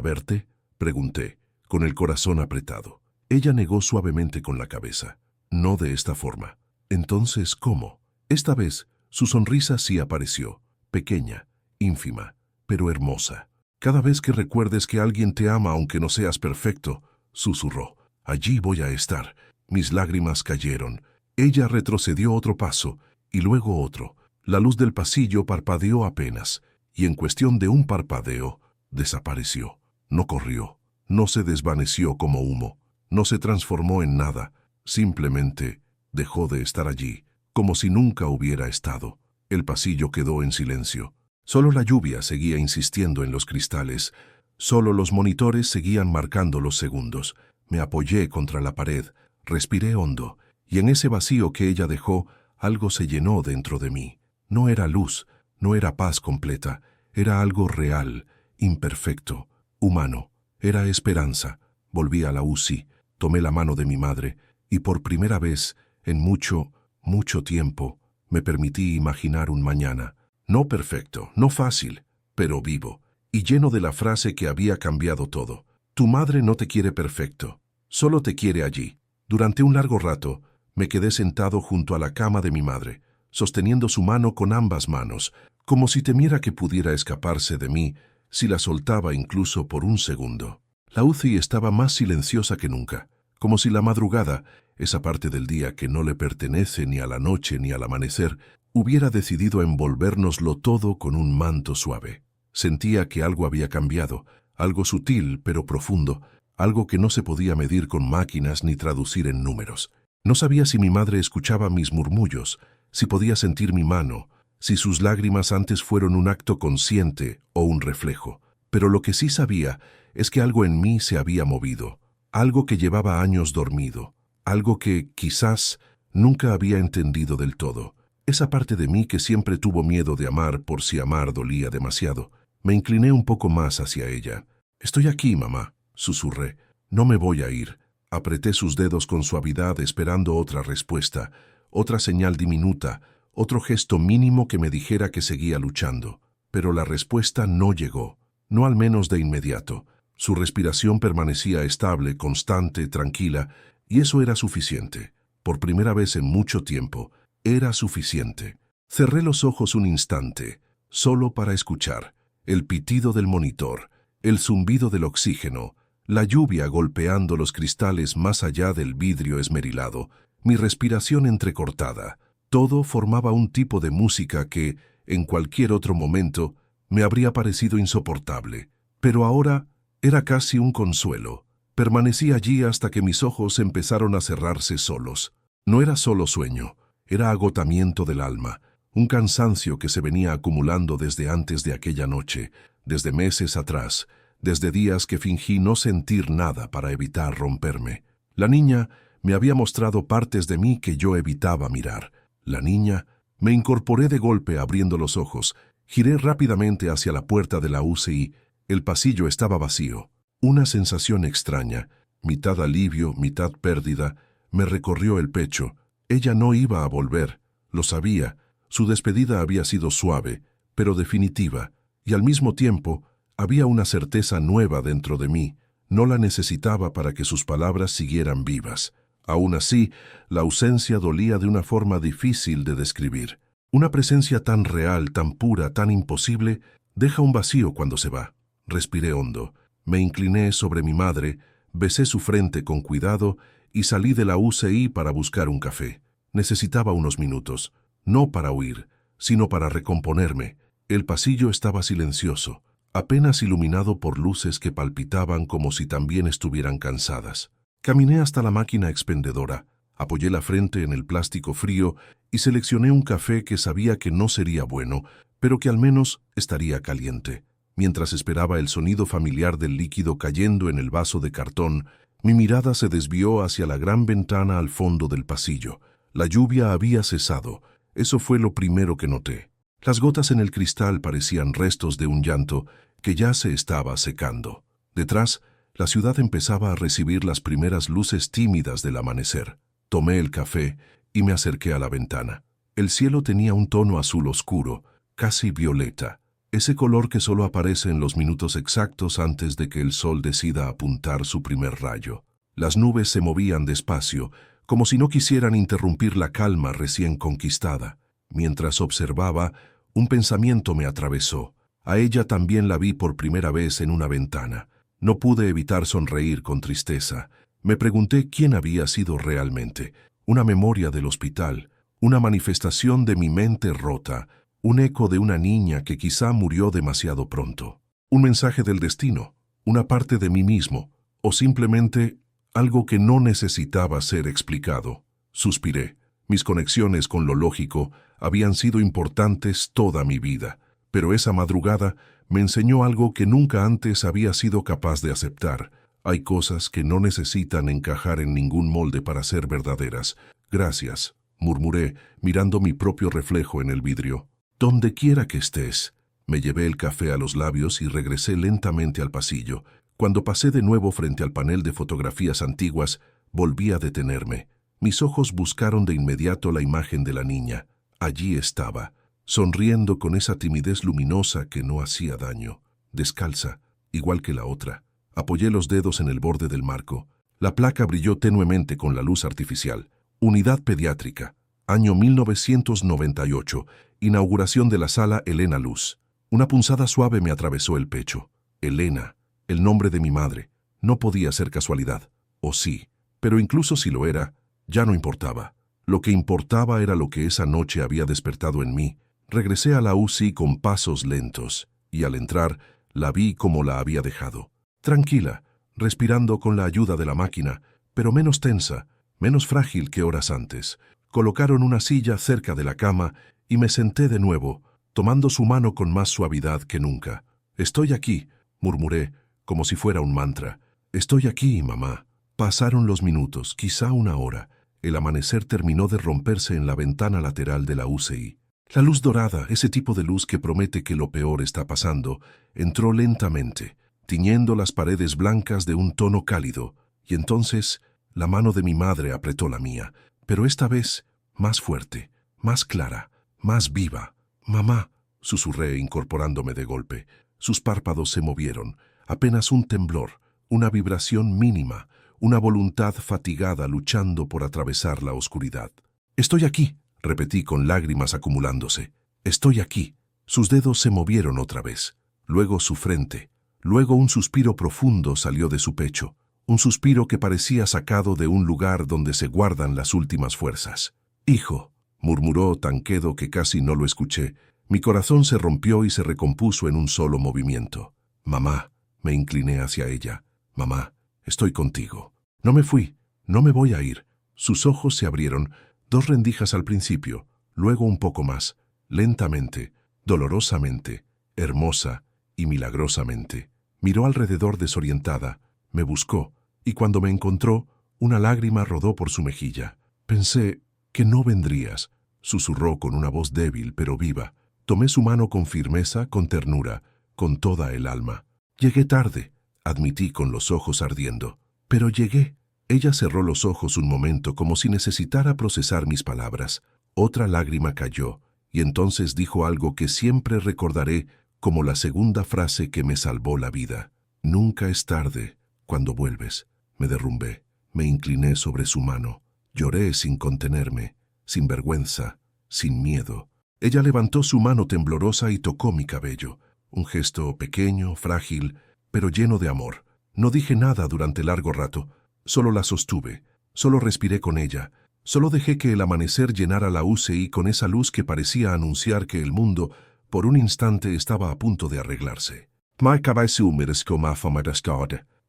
verte?», pregunté, con el corazón apretado. Ella negó suavemente con la cabeza. «No de esta forma». «Entonces, ¿cómo?». Esta vez, su sonrisa sí apareció, pequeña, ínfima, pero hermosa. «Cada vez que recuerdes que alguien te ama aunque no seas perfecto», susurró, «allí voy a estar». Mis lágrimas cayeron. Ella retrocedió otro paso, y luego otro. La luz del pasillo parpadeó apenas, y en cuestión de un parpadeo, desapareció. No corrió, no se desvaneció como humo, no se transformó en nada, simplemente dejó de estar allí, como si nunca hubiera estado. El pasillo quedó en silencio. Solo la lluvia seguía insistiendo en los cristales, solo los monitores seguían marcando los segundos. Me apoyé contra la pared, respiré hondo, y en ese vacío que ella dejó, algo se llenó dentro de mí. No era luz, no era paz completa, era algo real, imperfecto, humano. Era esperanza. Volví a la UCI, tomé la mano de mi madre, y por primera vez, en mucho, mucho tiempo, me permití imaginar un mañana. No perfecto, no fácil, pero vivo. y lleno de la frase que había cambiado todo. Tu madre no te quiere perfecto, solo te quiere allí. Durante un largo rato, me quedé sentado junto a la cama de mi madre, sosteniendo su mano con ambas manos, como si temiera que pudiera escaparse de mí si la soltaba incluso por un segundo. La UCI estaba más silenciosa que nunca, como si la madrugada, esa parte del día que no le pertenece ni a la noche ni al amanecer, hubiera decidido envolvérnoslo todo con un manto suave. Sentía que algo había cambiado, algo sutil pero profundo, algo que no se podía medir con máquinas ni traducir en números. No sabía si mi madre escuchaba mis murmullos, si podía sentir mi mano, si sus lágrimas antes fueron un acto consciente o un reflejo. Pero lo que sí sabía es que algo en mí se había movido, algo que llevaba años dormido, algo que, quizás, nunca había entendido del todo. Esa parte de mí que siempre tuvo miedo de amar por si amar dolía demasiado. Me incliné un poco más hacia ella. «Estoy aquí, mamá», susurré. «No me voy a ir». Apreté sus dedos con suavidad esperando otra respuesta, otra señal diminuta, otro gesto mínimo que me dijera que seguía luchando. Pero la respuesta no llegó, no al menos de inmediato. Su respiración permanecía estable, constante, tranquila, y eso era suficiente. Por primera vez en mucho tiempo, era suficiente. Cerré los ojos un instante, solo para escuchar el pitido del monitor, el zumbido del oxígeno, la lluvia golpeando los cristales más allá del vidrio esmerilado, mi respiración entrecortada. Todo formaba un tipo de música que, en cualquier otro momento, me habría parecido insoportable. Pero ahora era casi un consuelo. Permanecí allí hasta que mis ojos empezaron a cerrarse solos. No era solo sueño, era agotamiento del alma, un cansancio que se venía acumulando desde antes de aquella noche, desde meses atrás, desde días que fingí no sentir nada para evitar romperme. La niña me había mostrado partes de mí que yo evitaba mirar. La niña, me incorporé de golpe abriendo los ojos, giré rápidamente hacia la puerta de la UCI. El pasillo estaba vacío. Una sensación extraña, mitad alivio, mitad pérdida, me recorrió el pecho. Ella no iba a volver, lo sabía. Su despedida había sido suave, pero definitiva, y al mismo tiempo había una certeza nueva dentro de mí. No la necesitaba para que sus palabras siguieran vivas. Aún así, la ausencia dolía de una forma difícil de describir. Una presencia tan real, tan pura, tan imposible, deja un vacío cuando se va. Respiré hondo, me incliné sobre mi madre, besé su frente con cuidado y salí de la UCI para buscar un café. Necesitaba unos minutos, no para huir, sino para recomponerme. El pasillo estaba silencioso, apenas iluminado por luces que palpitaban como si también estuvieran cansadas. Caminé hasta la máquina expendedora, apoyé la frente en el plástico frío y seleccioné un café que sabía que no sería bueno, pero que al menos estaría caliente. Mientras esperaba el sonido familiar del líquido cayendo en el vaso de cartón, mi mirada se desvió hacia la gran ventana al fondo del pasillo. La lluvia había cesado. Eso fue lo primero que noté. Las gotas en el cristal parecían restos de un llanto que ya se estaba secando. Detrás, la ciudad empezaba a recibir las primeras luces tímidas del amanecer. Tomé el café y me acerqué a la ventana. El cielo tenía un tono azul oscuro, casi violeta, ese color que solo aparece en los minutos exactos antes de que el sol decida apuntar su primer rayo. Las nubes se movían despacio, como si no quisieran interrumpir la calma recién conquistada. Mientras observaba, un pensamiento me atravesó. A ella también la vi por primera vez en una ventana. No pude evitar sonreír con tristeza. Me pregunté quién había sido realmente. Una memoria del hospital, una manifestación de mi mente rota, un eco de una niña que quizá murió demasiado pronto. Un mensaje del destino, una parte de mí mismo, o simplemente algo que no necesitaba ser explicado. Suspiré. Mis conexiones con lo lógico habían sido importantes toda mi vida, pero esa madrugada me enseñó algo que nunca antes había sido capaz de aceptar. Hay cosas que no necesitan encajar en ningún molde para ser verdaderas. Gracias, murmuré, mirando mi propio reflejo en el vidrio. Donde quiera que estés. Me llevé el café a los labios y regresé lentamente al pasillo. Cuando pasé de nuevo frente al panel de fotografías antiguas, volví a detenerme. Mis ojos buscaron de inmediato la imagen de la niña. Allí estaba, sonriendo con esa timidez luminosa que no hacía daño. descalza, igual que la otra. Apoyé los dedos en el borde del marco. La placa brilló tenuemente con la luz artificial. Unidad pediátrica. Año 1998. Inauguración de la sala Elena Luz. Una punzada suave me atravesó el pecho. Elena, el nombre de mi madre. No podía ser casualidad. O sí, pero incluso si lo era, ya no importaba. Lo que importaba era lo que esa noche había despertado en mí. Regresé a la UCI con pasos lentos, y al entrar, la vi como la había dejado. Tranquila, respirando con la ayuda de la máquina, pero menos tensa, menos frágil que horas antes. Colocaron una silla cerca de la cama y me senté de nuevo, tomando su mano con más suavidad que nunca. «Estoy aquí», murmuré, como si fuera un mantra. «Estoy aquí, mamá». Pasaron los minutos, quizá una hora. El amanecer terminó de romperse en la ventana lateral de la UCI. La luz dorada, ese tipo de luz que promete que lo peor está pasando, entró lentamente, tiñendo las paredes blancas de un tono cálido, y entonces la mano de mi madre apretó la mía, pero esta vez más fuerte, más clara, más viva. «Mamá», susurré incorporándome de golpe. Sus párpados se movieron, apenas un temblor, una vibración mínima, una voluntad fatigada luchando por atravesar la oscuridad. «Estoy aquí», repetí con lágrimas acumulándose. «Estoy aquí». Sus dedos se movieron otra vez, luego su frente, luego un suspiro profundo salió de su pecho, un suspiro que parecía sacado de un lugar donde se guardan las últimas fuerzas. «Hijo», murmuró tan quedo que casi no lo escuché. Mi corazón se rompió y se recompuso en un solo movimiento. «Mamá», me incliné hacia ella. «Mamá, estoy contigo. No me fui, no me voy a ir». Sus ojos se abrieron, 2 rendijas al principio, luego un poco más, lentamente, dolorosamente, hermosa y milagrosamente. Miró alrededor desorientada, me buscó, y cuando me encontró, una lágrima rodó por su mejilla. «Pensé que no vendrías», susurró con una voz débil pero viva. Tomé su mano con firmeza, con ternura, con toda el alma. «Llegué tarde», admití con los ojos ardiendo. «Pero llegué». Ella cerró los ojos un momento como si necesitara procesar mis palabras. Otra lágrima cayó, y entonces dijo algo que siempre recordaré como la segunda frase que me salvó la vida. «Nunca es tarde cuando vuelves». Me derrumbé, me incliné sobre su mano. Lloré sin contenerme, sin vergüenza, sin miedo. Ella levantó su mano temblorosa y tocó mi cabello. Un gesto pequeño, frágil, pero lleno de amor. No dije nada durante largo rato. Solo la sostuve, solo respiré con ella, solo dejé que el amanecer llenara la UCI con esa luz que parecía anunciar que el mundo, por un instante, estaba a punto de arreglarse.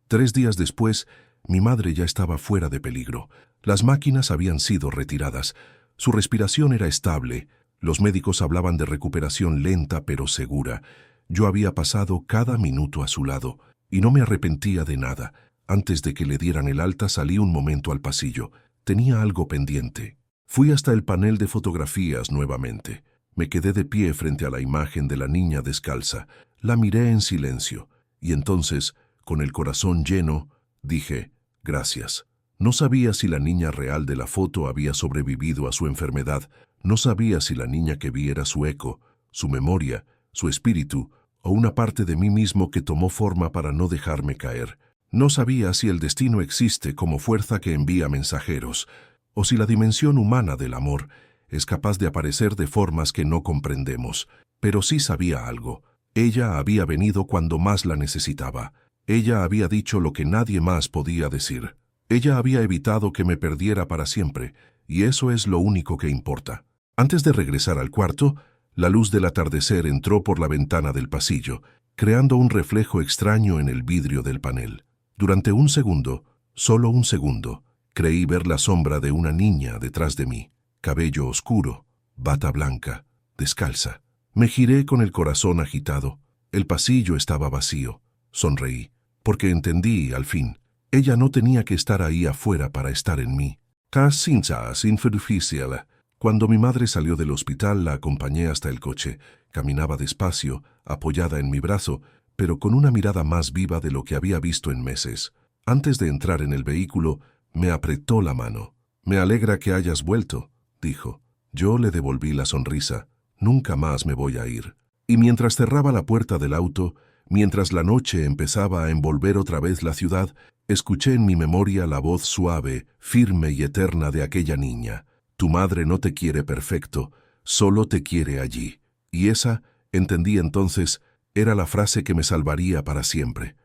3 días después, mi madre ya estaba fuera de peligro. Las máquinas habían sido retiradas. Su respiración era estable. Los médicos hablaban de recuperación lenta pero segura. Yo había pasado cada minuto a su lado, y no me arrepentía de nada. Antes de que le dieran el alta salí un momento al pasillo. Tenía algo pendiente. Fui hasta el panel de fotografías nuevamente. Me quedé de pie frente a la imagen de la niña descalza. La miré en silencio. Y entonces, con el corazón lleno, dije, «Gracias». No sabía si la niña real de la foto había sobrevivido a su enfermedad. No sabía si la niña que vi era su eco, su memoria, su espíritu, o una parte de mí mismo que tomó forma para no dejarme caer. No sabía si el destino existe como fuerza que envía mensajeros, o si la dimensión humana del amor es capaz de aparecer de formas que no comprendemos. Pero sí sabía algo. Ella había venido cuando más la necesitaba. Ella había dicho lo que nadie más podía decir. Ella había evitado que me perdiera para siempre, y eso es lo único que importa. Antes de regresar al cuarto, la luz del atardecer entró por la ventana del pasillo, creando un reflejo extraño en el vidrio del panel. Durante un segundo, solo un segundo, creí ver la sombra de una niña detrás de mí, cabello oscuro, bata blanca, descalza. Me giré con el corazón agitado. El pasillo estaba vacío. Sonreí, porque entendí, al fin, ella no tenía que estar ahí afuera para estar en mí. Cuando mi madre salió del hospital, la acompañé hasta el coche. Caminaba despacio, apoyada en mi brazo, pero con una mirada más viva de lo que había visto en meses. Antes de entrar en el vehículo, me apretó la mano. «Me alegra que hayas vuelto», dijo. Yo le devolví la sonrisa. «Nunca más me voy a ir». Y mientras cerraba la puerta del auto, Mientras la noche empezaba a envolver otra vez la ciudad, escuché en mi memoria la voz suave, firme y eterna de aquella niña. Tu madre no te quiere perfecto, solo te quiere allí. Y esa, entendí entonces, era la frase que me salvaría para siempre.